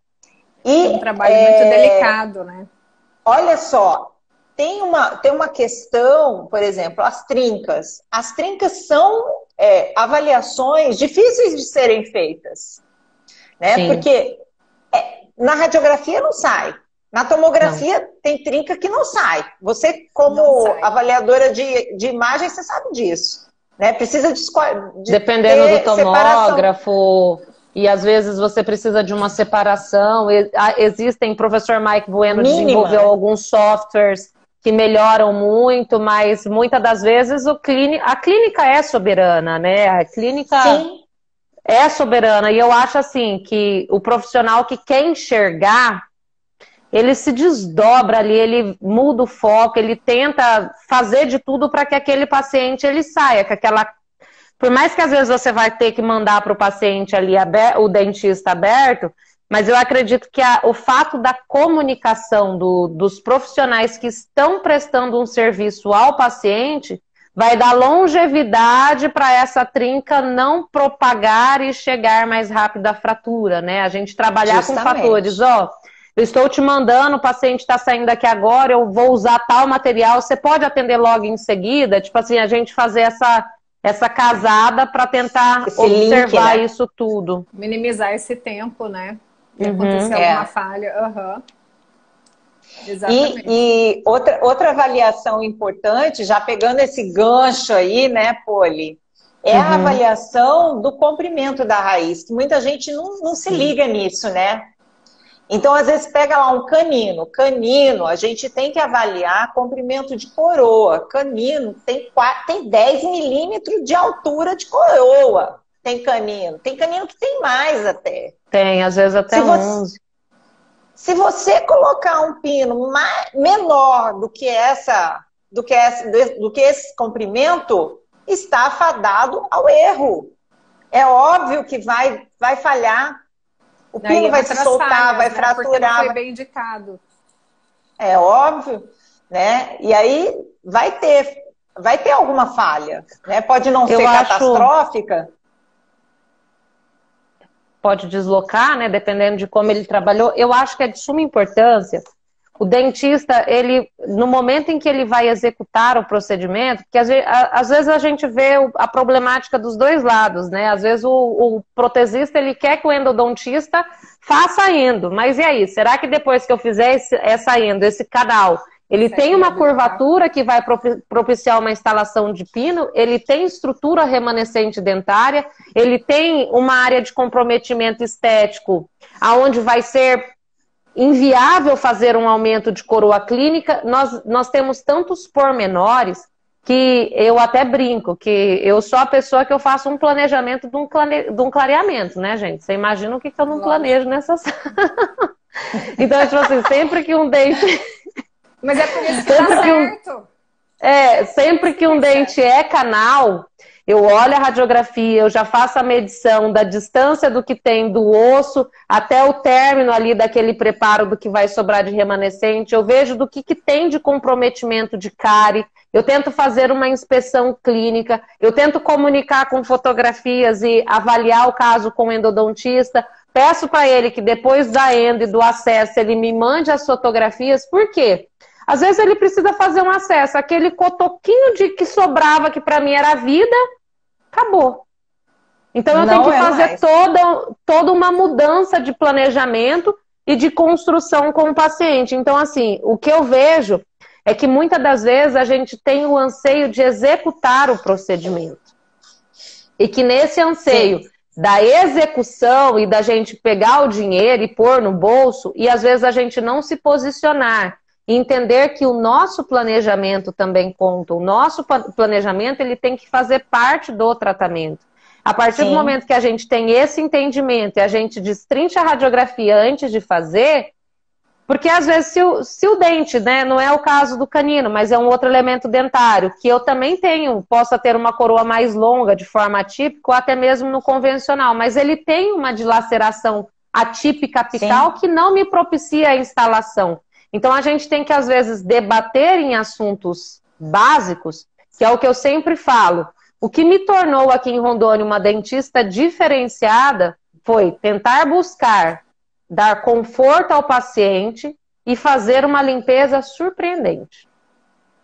E, um trabalho muito delicado, né? Olha só, tem uma questão, por exemplo, as trincas. As trincas são avaliações difíceis de serem feitas, né? Sim. Porque na radiografia não sai. Na tomografia tem trinca que não sai. Você, como avaliadora de imagem, você sabe disso. Né? Precisa de dependendo do tomógrafo, e às vezes você precisa de uma separação. Existem, o professor Mike Bueno desenvolveu alguns softwares que melhoram muito, mas muitas das vezes a clínica é soberana, né? A clínica é soberana. E eu acho assim que o profissional que quer enxergar, ele se desdobra ali, ele muda o foco, ele tenta fazer de tudo para que aquele paciente ele saia, que por mais que às vezes você vai ter que mandar para o paciente ali o dentista aberto, mas eu acredito que o fato da comunicação dos profissionais que estão prestando um serviço ao paciente vai dar longevidade para essa trinca não propagar e chegar mais rápido à fratura, né? A gente trabalhar com fatores, eu estou te mandando, o paciente está saindo daqui agora, eu vou usar tal material, você pode atender logo em seguida? Tipo assim, a gente fazer essa casada para tentar observar link, né? isso tudo. Minimizar esse tempo, né? E acontecer alguma falha. Exatamente. E outra avaliação importante, já pegando esse gancho aí, né, Poli, é a avaliação do comprimento da raiz, que muita gente não se liga nisso, né? Então, às vezes, pega lá um canino. Canino, a gente tem que avaliar comprimento de coroa. Canino tem 10 milímetros de altura de coroa. Tem canino. Tem canino que tem mais até. Tem, às vezes até 11. Se você colocar um pino menor do que esse comprimento, está fadado ao erro. É óbvio que vai falhar. O pino vai se soltar, vai fraturar. Porque não foi bem indicado. É óbvio, né? E aí vai ter alguma falha, né? Pode não ser catastrófica. Pode deslocar, né? Dependendo de como ele trabalhou. Eu acho que é de suma importância. O dentista, no momento em que ele vai executar o procedimento, porque às vezes a gente vê a problemática dos dois lados, né? Às vezes o protesista, ele quer que o endodontista faça endo, mas e aí? Será que depois que eu fizer essa endo, esse canal, ele tem uma curvatura que vai propiciar uma instalação de pino, ele tem estrutura remanescente dentária, ele tem uma área de comprometimento estético, aonde vai ser inviável fazer um aumento de coroa clínica. Nós temos tantos pormenores que eu até brinco, que eu sou a pessoa que eu faço um planejamento de um clareamento, né, gente? Você imagina o que eu não planejo nessa sala. Então, tipo assim, sempre que um dente... Mas é por isso que dá certo. Sempre que um dente é canal, eu olho a radiografia, eu já faço a medição da distância do que tem do osso até o término ali daquele preparo do que vai sobrar de remanescente, eu vejo do que tem de comprometimento de cárie, eu tento fazer uma inspeção clínica, eu tento comunicar com fotografias e avaliar o caso com o endodontista, peço para ele que depois da endo e do acesso ele me mande as fotografias, por quê? Às vezes ele precisa fazer um acesso, aquele cotoquinho de que sobrava, que para mim era vida, acabou. Então eu tenho que fazer toda uma mudança de planejamento e de construção com o paciente. Então, assim, o que eu vejo é que muitas das vezes a gente tem o anseio de executar o procedimento. E que nesse anseio da execução e da gente pegar o dinheiro e pôr no bolso, e às vezes a gente não se posicionar e entender que o nosso planejamento também conta. O nosso planejamento, ele tem que fazer parte do tratamento. A partir do momento que a gente tem esse entendimento e a gente destrincha a radiografia antes de fazer, porque às vezes se o dente, né, não é o caso do canino, mas é um outro elemento dentário, que eu também tenho, possa ter uma coroa mais longa de forma atípica ou até mesmo no convencional, mas ele tem uma dilaceração atípica apical que não me propicia a instalação. Então a gente tem que às vezes debater em assuntos básicos, que é o que eu sempre falo. O que me tornou aqui em Rondônia uma dentista diferenciada foi tentar buscar dar conforto ao paciente e fazer uma limpeza surpreendente.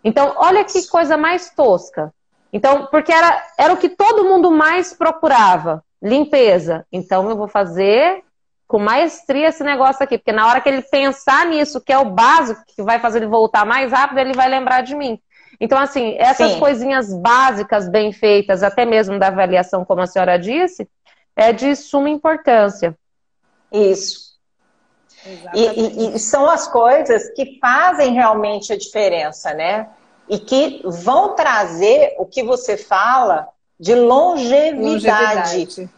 Então, olha que coisa mais tosca. Então, porque era o que todo mundo mais procurava, limpeza. Então, eu vou fazer com maestria esse negócio aqui, porque na hora que ele pensar nisso, que é o básico, que vai fazer ele voltar mais rápido, ele vai lembrar de mim. Então, assim, essas coisinhas básicas bem feitas, até mesmo da avaliação, como a senhora disse, é de suma importância. Isso. E são as coisas que fazem realmente a diferença, né? E que vão trazer o que você fala de longevidade.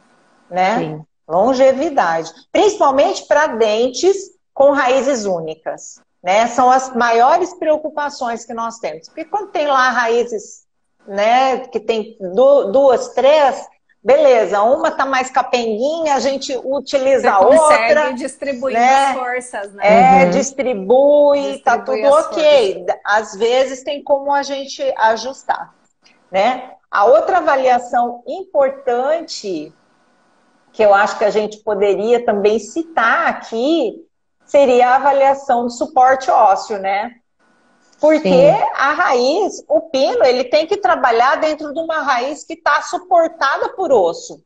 Né? Sim. Longevidade. Principalmente para dentes com raízes únicas. Né? São as maiores preocupações que nós temos. Porque quando tem lá raízes, né, que tem duas, três, beleza, uma tá mais capenguinha, a gente utiliza a outra. Consegue distribuir as forças, né? Distribui, tá tudo ok. Às vezes tem como a gente ajustar. Né? A outra avaliação importante que eu acho que a gente poderia também citar aqui seria a avaliação de suporte ósseo, né? Porque a raiz, o pino, ele tem que trabalhar dentro de uma raiz que está suportada por osso.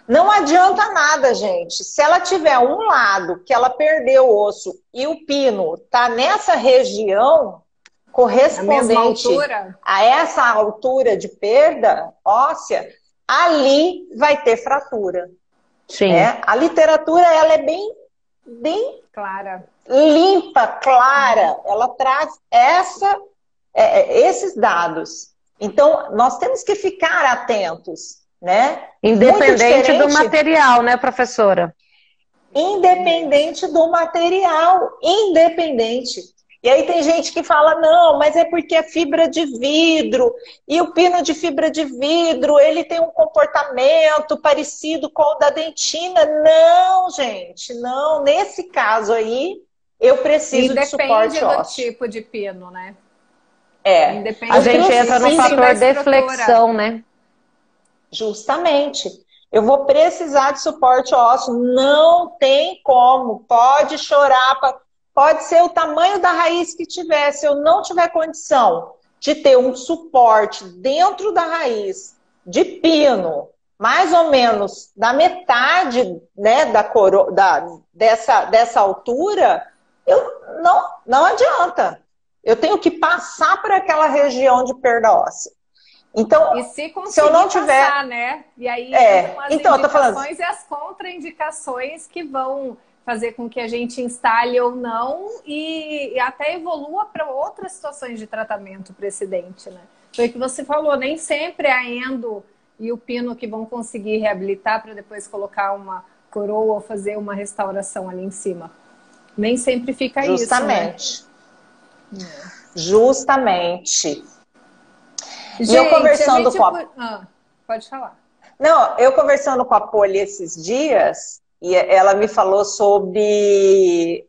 Não adianta nada, gente. Se ela tiver um lado que ela perdeu o osso e o pino está nessa região correspondente a essa altura de perda óssea, ali vai ter fratura. Sim. Né? A literatura, ela é bem clara, limpa, clara. Ela traz esses dados. Então, nós temos que ficar atentos, né? Independente do material, né, professora? Independente do material, independente. E aí tem gente que fala, não, mas é porque é fibra de vidro, e o pino de fibra de vidro, ele tem um comportamento parecido com o da dentina. Não, gente, não. Nesse caso aí, eu preciso de suporte ósseo. Depende do tipo de pino, né? A gente entra no fator deflexão, né? Justamente. Eu vou precisar de suporte ósseo. Não tem como. Pode chorar, pode ser o tamanho da raiz que tiver. Se eu não tiver condição de ter um suporte dentro da raiz de pino, mais ou menos da metade, né, dessa altura, não adianta. Eu tenho que passar por aquela região de perda óssea. Então, e se eu não tiver, passar, né? E aí as indicações e as contraindicações que vão fazer com que a gente instale ou não e até evolua para outras situações de tratamento para esse dente, né? Foi o que você falou, nem sempre a endo e o pino que vão conseguir reabilitar para depois colocar uma coroa ou fazer uma restauração ali em cima. Nem sempre fica justamente. Isso, né? Justamente. Gente, e eu conversando pode falar. Não, eu conversando com a Poli esses dias, e ela me falou sobre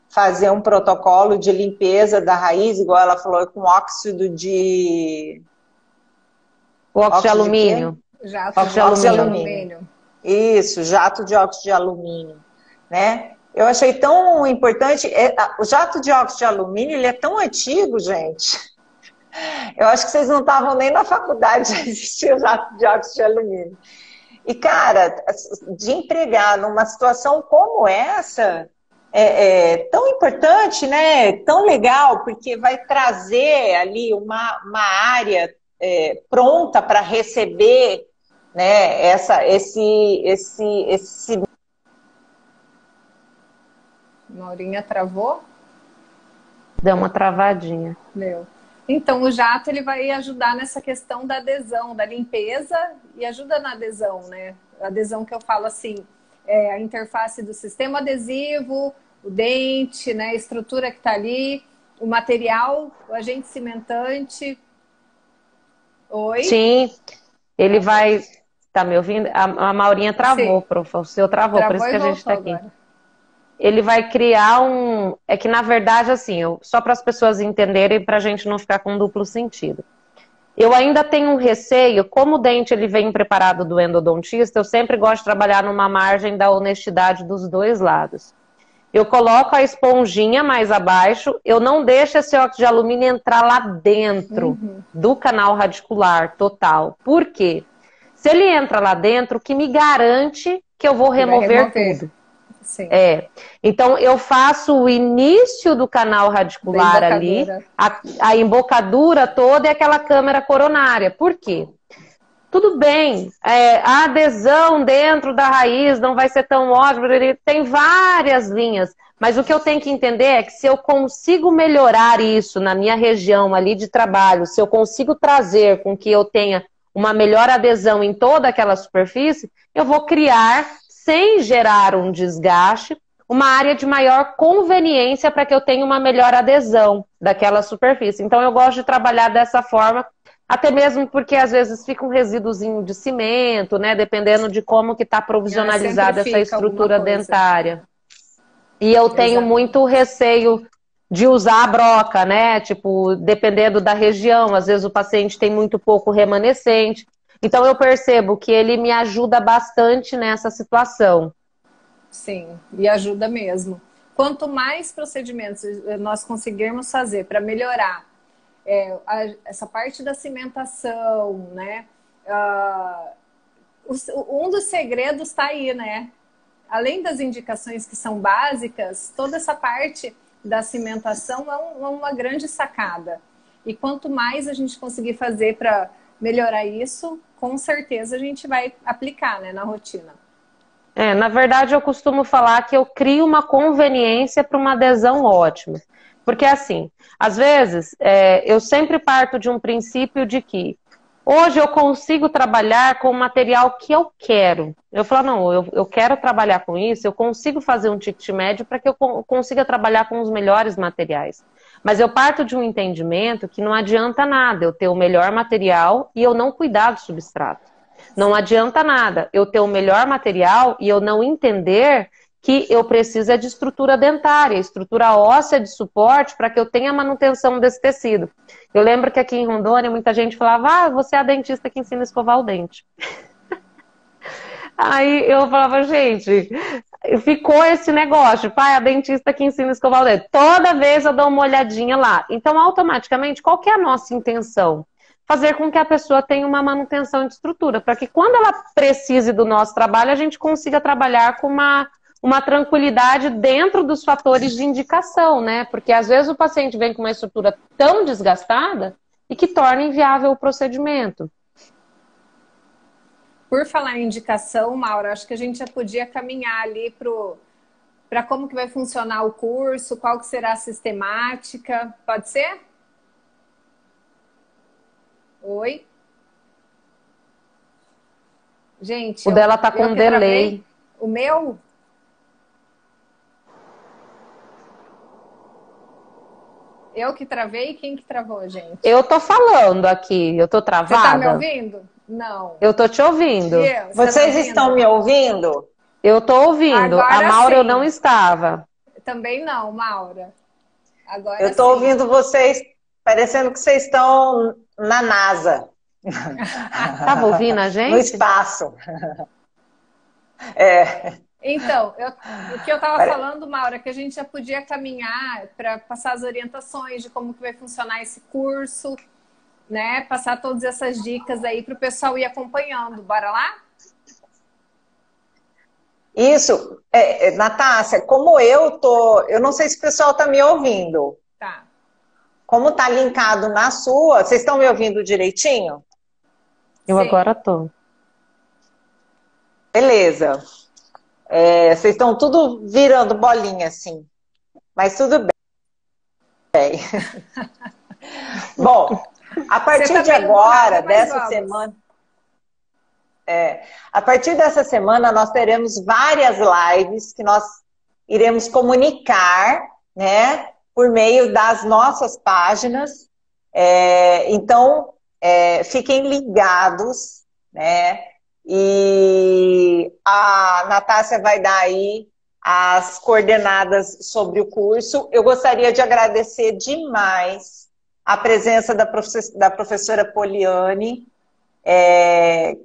fazer um protocolo de limpeza da raiz, igual ela falou, com óxido de... O óxido de alumínio. Óxido de alumínio. Isso, jato de óxido de alumínio, né? Eu achei tão importante. O jato de óxido de alumínio, ele é tão antigo, gente. Eu acho que vocês não estavam nem na faculdade, já existia o jato de óxido de alumínio. E, cara, de empregar numa situação como essa é tão importante, né? Tão legal, porque vai trazer ali uma área pronta para receber, né, esse... Maurinha travou? Deu uma travadinha. Meu. Então, o jato ele vai ajudar nessa questão da adesão, da limpeza e ajuda na adesão, né? A adesão que eu falo assim, é a interface do sistema adesivo, o dente, né? A estrutura que está ali, o material, o agente cimentante. Oi? Sim, ele vai... Tá me ouvindo? A Maurinha travou, Sim. prof. O seu travou, por isso que a gente está aqui. Agora. Ele vai criar um... É que, na verdade, assim, só para as pessoas entenderem, para a gente não ficar com duplo sentido. Eu ainda tenho um receio, como o dente ele vem preparado do endodontista, eu sempre gosto de trabalhar numa margem da honestidade dos dois lados. Eu coloco a esponjinha mais abaixo, eu não deixo esse óxido de alumínio entrar lá dentro do canal radicular total. Por quê? Se ele entra lá dentro, o que me garante que eu vou remover tudo. Sim. Então eu faço o início do canal radicular ali, a embocadura toda e aquela câmara coronária. Por quê? Tudo bem, a adesão dentro da raiz não vai ser tão ótima, tem várias linhas, mas o que eu tenho que entender é que se eu consigo melhorar isso na minha região ali de trabalho, se eu consigo trazer com que eu tenha uma melhor adesão em toda aquela superfície, eu vou criar, sem gerar um desgaste, uma área de maior conveniência para que eu tenha uma melhor adesão daquela superfície. Então eu gosto de trabalhar dessa forma, até mesmo porque às vezes fica um resíduozinho de cimento, né? Dependendo de como que está provisionalizada essa estrutura dentária. E eu tenho muito receio de usar a broca, né? Tipo, dependendo da região, às vezes o paciente tem muito pouco remanescente. Então eu percebo que ele me ajuda bastante nessa situação. Sim, e ajuda mesmo. Quanto mais procedimentos nós conseguirmos fazer para melhorar essa parte da cimentação, né? Um dos segredos está aí, né? Além das indicações que são básicas, toda essa parte da cimentação é uma grande sacada. E quanto mais a gente conseguir fazer para melhorar isso, com certeza a gente vai aplicar, né, na rotina. Na verdade, eu costumo falar que eu crio uma conveniência para uma adesão ótima. Porque, assim, às vezes, eu sempre parto de um princípio de que hoje eu consigo trabalhar com o material que eu quero. Eu falo, não, eu quero trabalhar com isso, eu consigo fazer um ticket médio para que eu consiga trabalhar com os melhores materiais. Mas eu parto de um entendimento que não adianta nada eu ter o melhor material e eu não cuidar do substrato. Não adianta nada eu ter o melhor material e eu não entender que eu preciso de estrutura dentária, estrutura óssea de suporte para que eu tenha manutenção desse tecido. Eu lembro que aqui em Rondônia muita gente falava, você é a dentista que ensina a escovar o dente. Aí eu falava, gente, ficou esse negócio, a dentista que ensina a escovar o dente. Toda vez eu dou uma olhadinha lá. Então, automaticamente, qual que é a nossa intenção? Fazer com que a pessoa tenha uma manutenção de estrutura, para que quando ela precise do nosso trabalho, a gente consiga trabalhar com uma tranquilidade dentro dos fatores de indicação, né? Porque às vezes o paciente vem com uma estrutura tão desgastada e que torna inviável o procedimento. Por falar em indicação, Maura, acho que a gente já podia caminhar ali para como que vai funcionar o curso, qual que será a sistemática. Pode ser? Oi? Gente, o dela tá com um delay. O meu? Eu que travei? Quem que travou, gente? Eu tô falando aqui. Eu tô travada? Você tá me ouvindo? Não. Eu tô te ouvindo. Vocês estão me ouvindo? Eu tô ouvindo. Agora a Maura sim. Eu não estava. Também não, Maura. Agora eu tô ouvindo vocês, parecendo que vocês estão na NASA. Tava ouvindo a gente? No espaço. Então, o que eu estava falando, Maura, que a gente já podia caminhar para passar as orientações de como que vai funcionar esse curso, né? Passar todas essas dicas aí para o pessoal ir acompanhando. Bora lá? Isso. Natácia, como eu não sei se o pessoal está me ouvindo. Tá. Como está linkado na sua, vocês estão me ouvindo direitinho? Eu agora tô. Beleza. Vocês estão tudo virando bolinha, assim. Mas tudo bem. Bom, a partir de agora, dessa semana... a partir dessa semana, nós teremos várias lives que nós iremos comunicar, né, por meio das nossas páginas. Então, fiquem ligados, né? E a Natácia vai dar aí as coordenadas sobre o curso. Eu gostaria de agradecer demais a presença da professora Poliane,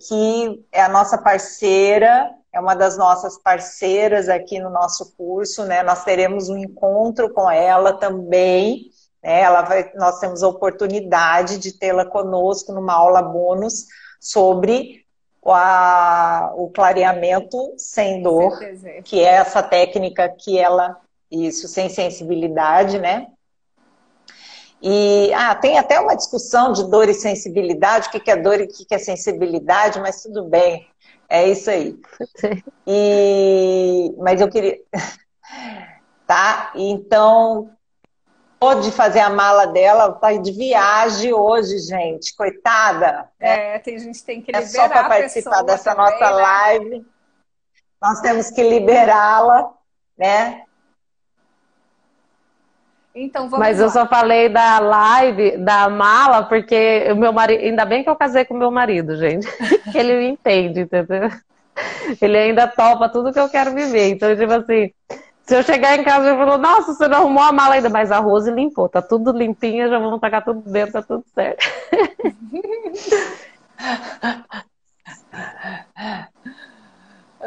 que é a nossa parceira, é uma das nossas parceiras aqui no nosso curso, né? Nós teremos um encontro com ela também, né? Nós temos a oportunidade de tê-la conosco numa aula bônus sobre o clareamento sem dor, que é essa técnica que sem sensibilidade, né? E tem até uma discussão de dor e sensibilidade, o que é dor e o que é sensibilidade, mas tudo bem, é isso aí. Mas eu queria... Tá? Então, pode fazer a mala dela, tá de viagem hoje, gente, coitada. A gente tem que liberar só para participar dessa também, nossa live. Nós temos que liberá-la, né? Então, vamos Mas lá. Eu só falei da live, da mala, porque o meu marido, ainda bem que eu casei com o meu marido, gente. Ele me entende, entendeu? Ele ainda topa tudo que eu quero viver. Então, tipo assim, se eu chegar em casa e falar, nossa, você não arrumou a mala ainda, mas a Rose limpou, tá tudo limpinho, já vamos tacar tudo dentro, tá tudo certo.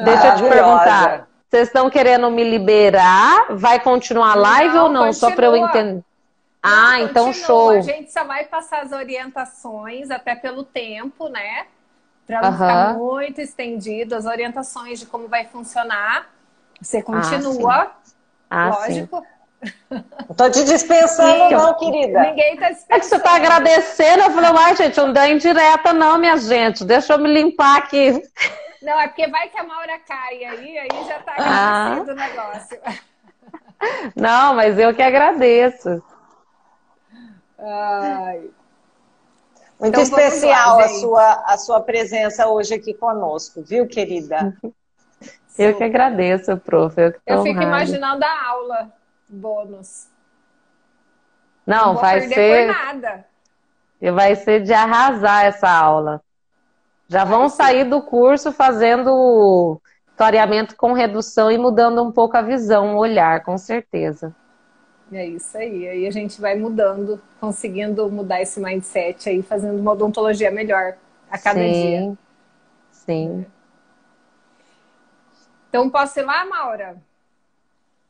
Deixa eu te perguntar. Vocês estão querendo me liberar? Vai continuar a live ou não? Continua. Só para eu entender. Não, então continua. show. A gente só vai passar as orientações, até pelo tempo, né? Para não ficar muito estendido, as orientações de como vai funcionar. Você continua, lógico. Não tô te dispensando não, querida. Ninguém tá dispensando. É que você tá agradecendo, eu falei, gente, não dá indireta não, minha gente. Deixa eu me limpar aqui. Não, é porque vai que a Maura cai aí já tá agradecido o negócio. Não, mas eu que agradeço. Muito então, especial a sua presença hoje aqui conosco, viu, querida? Eu que agradeço, prof. Eu fico imaginando a aula bônus. Não vai ser por nada. Vai ser de arrasar essa aula. Já vão sair do curso fazendo clareamento com redução e mudando um pouco a visão, o olhar, com certeza. É isso aí. Aí a gente vai mudando, conseguindo mudar esse mindset aí, fazendo uma odontologia melhor a cada dia. Sim. Então, posso ir lá, Maura?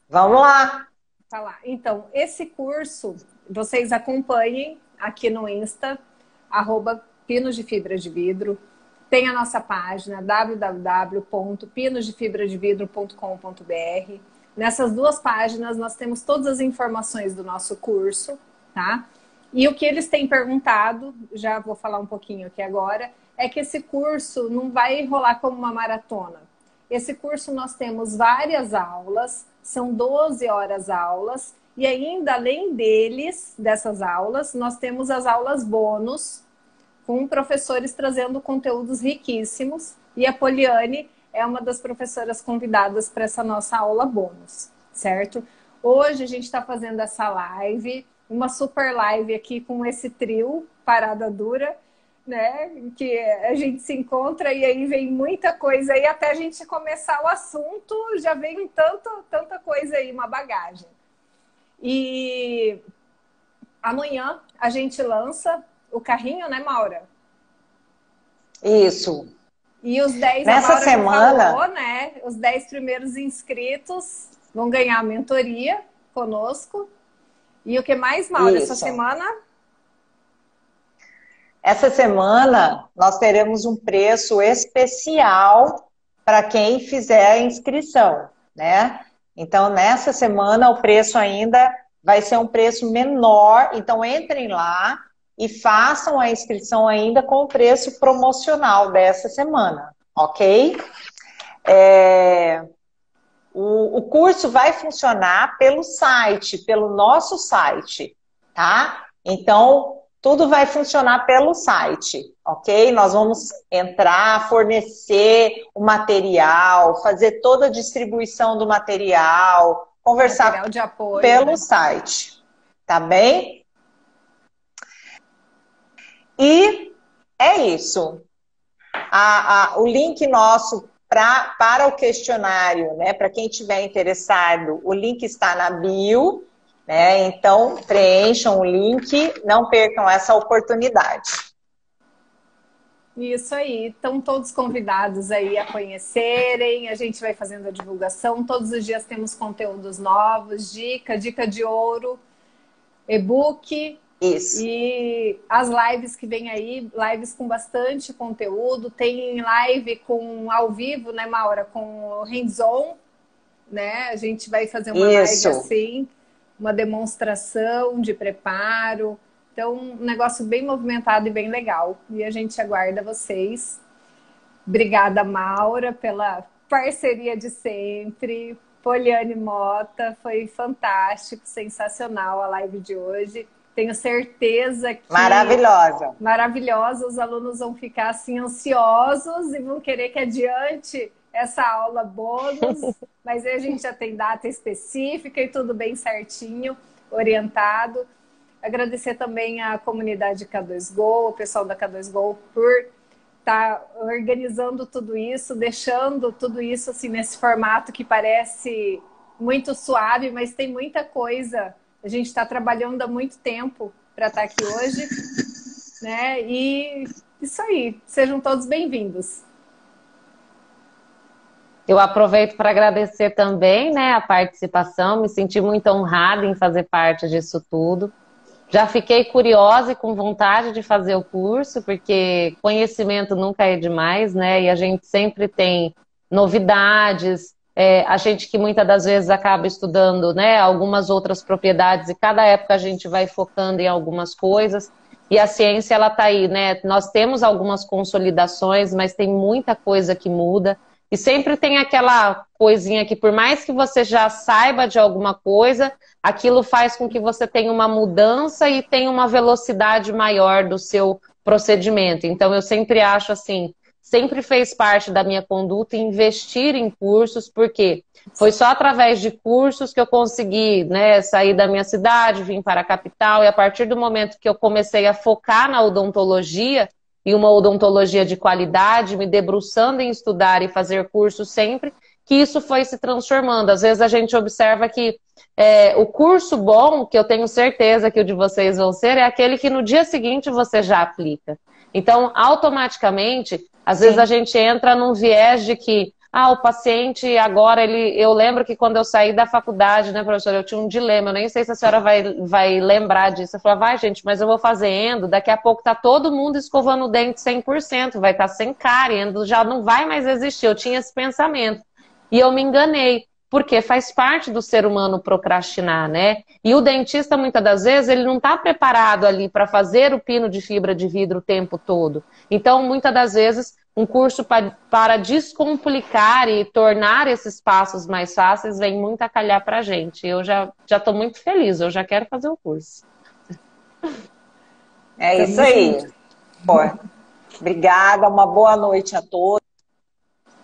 Vamos lá. Tá lá. Então, esse curso, vocês acompanhem aqui no Insta, @pinos de fibra de vidro. Tem a nossa página, www.pinosdefibradvidro.com.br. Nessas duas páginas, nós temos todas as informações do nosso curso, tá? E o que eles têm perguntado, já vou falar um pouquinho aqui agora, é que esse curso não vai rolar como uma maratona. Esse curso nós temos várias aulas, são 12 horas aulas, e ainda além dessas aulas, nós temos as aulas bônus, com professores trazendo conteúdos riquíssimos, e a Poliane é uma das professoras convidadas para essa nossa aula bônus, certo? Hoje a gente está fazendo essa live, uma super live aqui com esse trio, Parada Dura, né? Que a gente se encontra e aí vem muita coisa aí, até a gente começar o assunto, já vem tanta coisa aí, uma bagagem. E amanhã a gente lança o carrinho, né, Maura? Isso. E os 10 nessa semana, falou, né? Os 10 primeiros inscritos vão ganhar a mentoria conosco. E o que mais, Maura, essa semana? Essa semana nós teremos um preço especial para quem fizer a inscrição, né? Então, nessa semana o preço ainda vai ser um preço menor. Então, entrem lá e façam a inscrição ainda com o preço promocional dessa semana, ok? O curso vai funcionar pelo site, pelo nosso site, tá? Então, tudo vai funcionar pelo site, ok? Nós vamos entrar, fornecer o material, fazer toda a distribuição do material, conversar Material de apoio, pelo né? site, tá bem? E é isso. O link nosso para o questionário, né? Para quem tiver interessado, o link está na bio, né? Então, preencham o link, não percam essa oportunidade. Isso aí, estão todos convidados aí a conhecerem, a gente vai fazendo a divulgação, todos os dias temos conteúdos novos, dica de ouro, e-book, Isso. e as lives que vem aí, lives com bastante conteúdo, tem live com ao vivo, né, Maura, com o hands-on, né, a gente vai fazer uma live assim, uma demonstração de preparo. Então, um negócio bem movimentado e bem legal. E a gente aguarda vocês. Obrigada, Maura, pela parceria de sempre. Poliane Mota, foi fantástico, sensacional a live de hoje. Tenho certeza que... Maravilhosa. Maravilhosa. Os alunos vão ficar assim ansiosos e vão querer que adiante essa aula bônus. Mas aí a gente já tem data específica e tudo bem certinho, orientado. Agradecer também à comunidade K2Go, o pessoal da K2Go, por estar organizando tudo isso, deixando tudo isso assim nesse formato que parece muito suave, mas tem muita coisa. A gente está trabalhando há muito tempo para estar aqui hoje, né? E isso aí, sejam todos bem-vindos. Eu aproveito para agradecer também, né, a participação, me senti muito honrada em fazer parte disso tudo. Já fiquei curiosa e com vontade de fazer o curso, porque conhecimento nunca é demais, né? E a gente sempre tem novidades, a gente que muitas das vezes acaba estudando, né, algumas outras propriedades, e cada época a gente vai focando em algumas coisas. E a ciência, ela está aí, né? Nós temos algumas consolidações, mas tem muita coisa que muda. E sempre tem aquela coisinha que, por mais que você já saiba de alguma coisa, aquilo faz com que você tenha uma mudança e tenha uma velocidade maior do seu procedimento. Então, eu sempre acho assim, sempre fez parte da minha conduta investir em cursos, porque foi só através de cursos que eu consegui, né, sair da minha cidade, vir para a capital, e a partir do momento que eu comecei a focar na odontologia, e uma odontologia de qualidade, me debruçando em estudar e fazer curso sempre, que isso foi se transformando. Às vezes a gente observa que o curso bom, que eu tenho certeza que o de vocês vão ser, é aquele que no dia seguinte você já aplica. Então, automaticamente, às vezes a gente entra num viés de que o paciente agora, eu lembro que quando eu saí da faculdade, né, professora, eu tinha um dilema, eu nem sei se a senhora vai lembrar disso. Eu falava, vai, gente, mas eu vou fazer endo, daqui a pouco tá todo mundo escovando o dente 100%, vai estar sem cárie, endo já não vai mais existir. Eu tinha esse pensamento. E eu me enganei, porque faz parte do ser humano procrastinar, né? E o dentista, muitas das vezes, ele não está preparado ali para fazer o pino de fibra de vidro o tempo todo. Então, muitas das vezes, um curso para descomplicar e tornar esses passos mais fáceis vem muito a calhar para a gente. Eu já estou muito feliz, eu já quero fazer o curso. É isso aí. Bom, obrigada, uma boa noite a todos.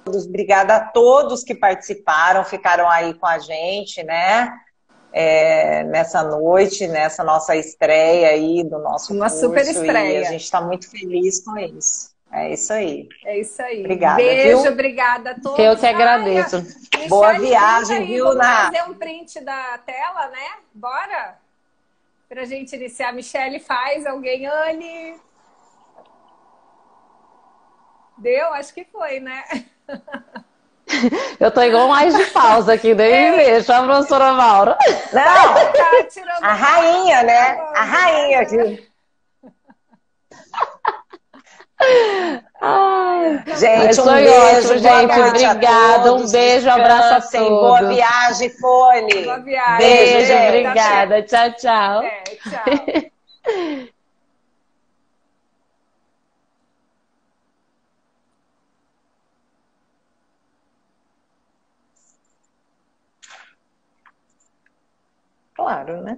Obrigada a todos que participaram, ficaram aí com a gente, né? Nessa noite, nessa nossa estreia aí do nosso Uma curso. super estreia. E a gente está muito feliz com isso. É isso aí. É isso aí. Obrigada, beijo, viu? obrigada a todos. Eu que agradeço. Boa viagem, viu, Vamos Ná? fazer um print da tela, né? Bora? Pra gente iniciar. Michele faz, alguém, Anne? Deu? Acho que foi, né? Eu tô igual mais de pausa aqui, nem vejo a professora Maura. Não, Tá tirando a rainha, né? Tá bom, A rainha aqui. Ai, Gente, um foi beijo, ótimo, boa gente. noite a Obrigada, todos, um beijo, abraço a descansem, todos. boa viagem, Fole. Boa viagem. Beijo, gente. obrigada. Tchau, tchau. Tchau. Claro, né?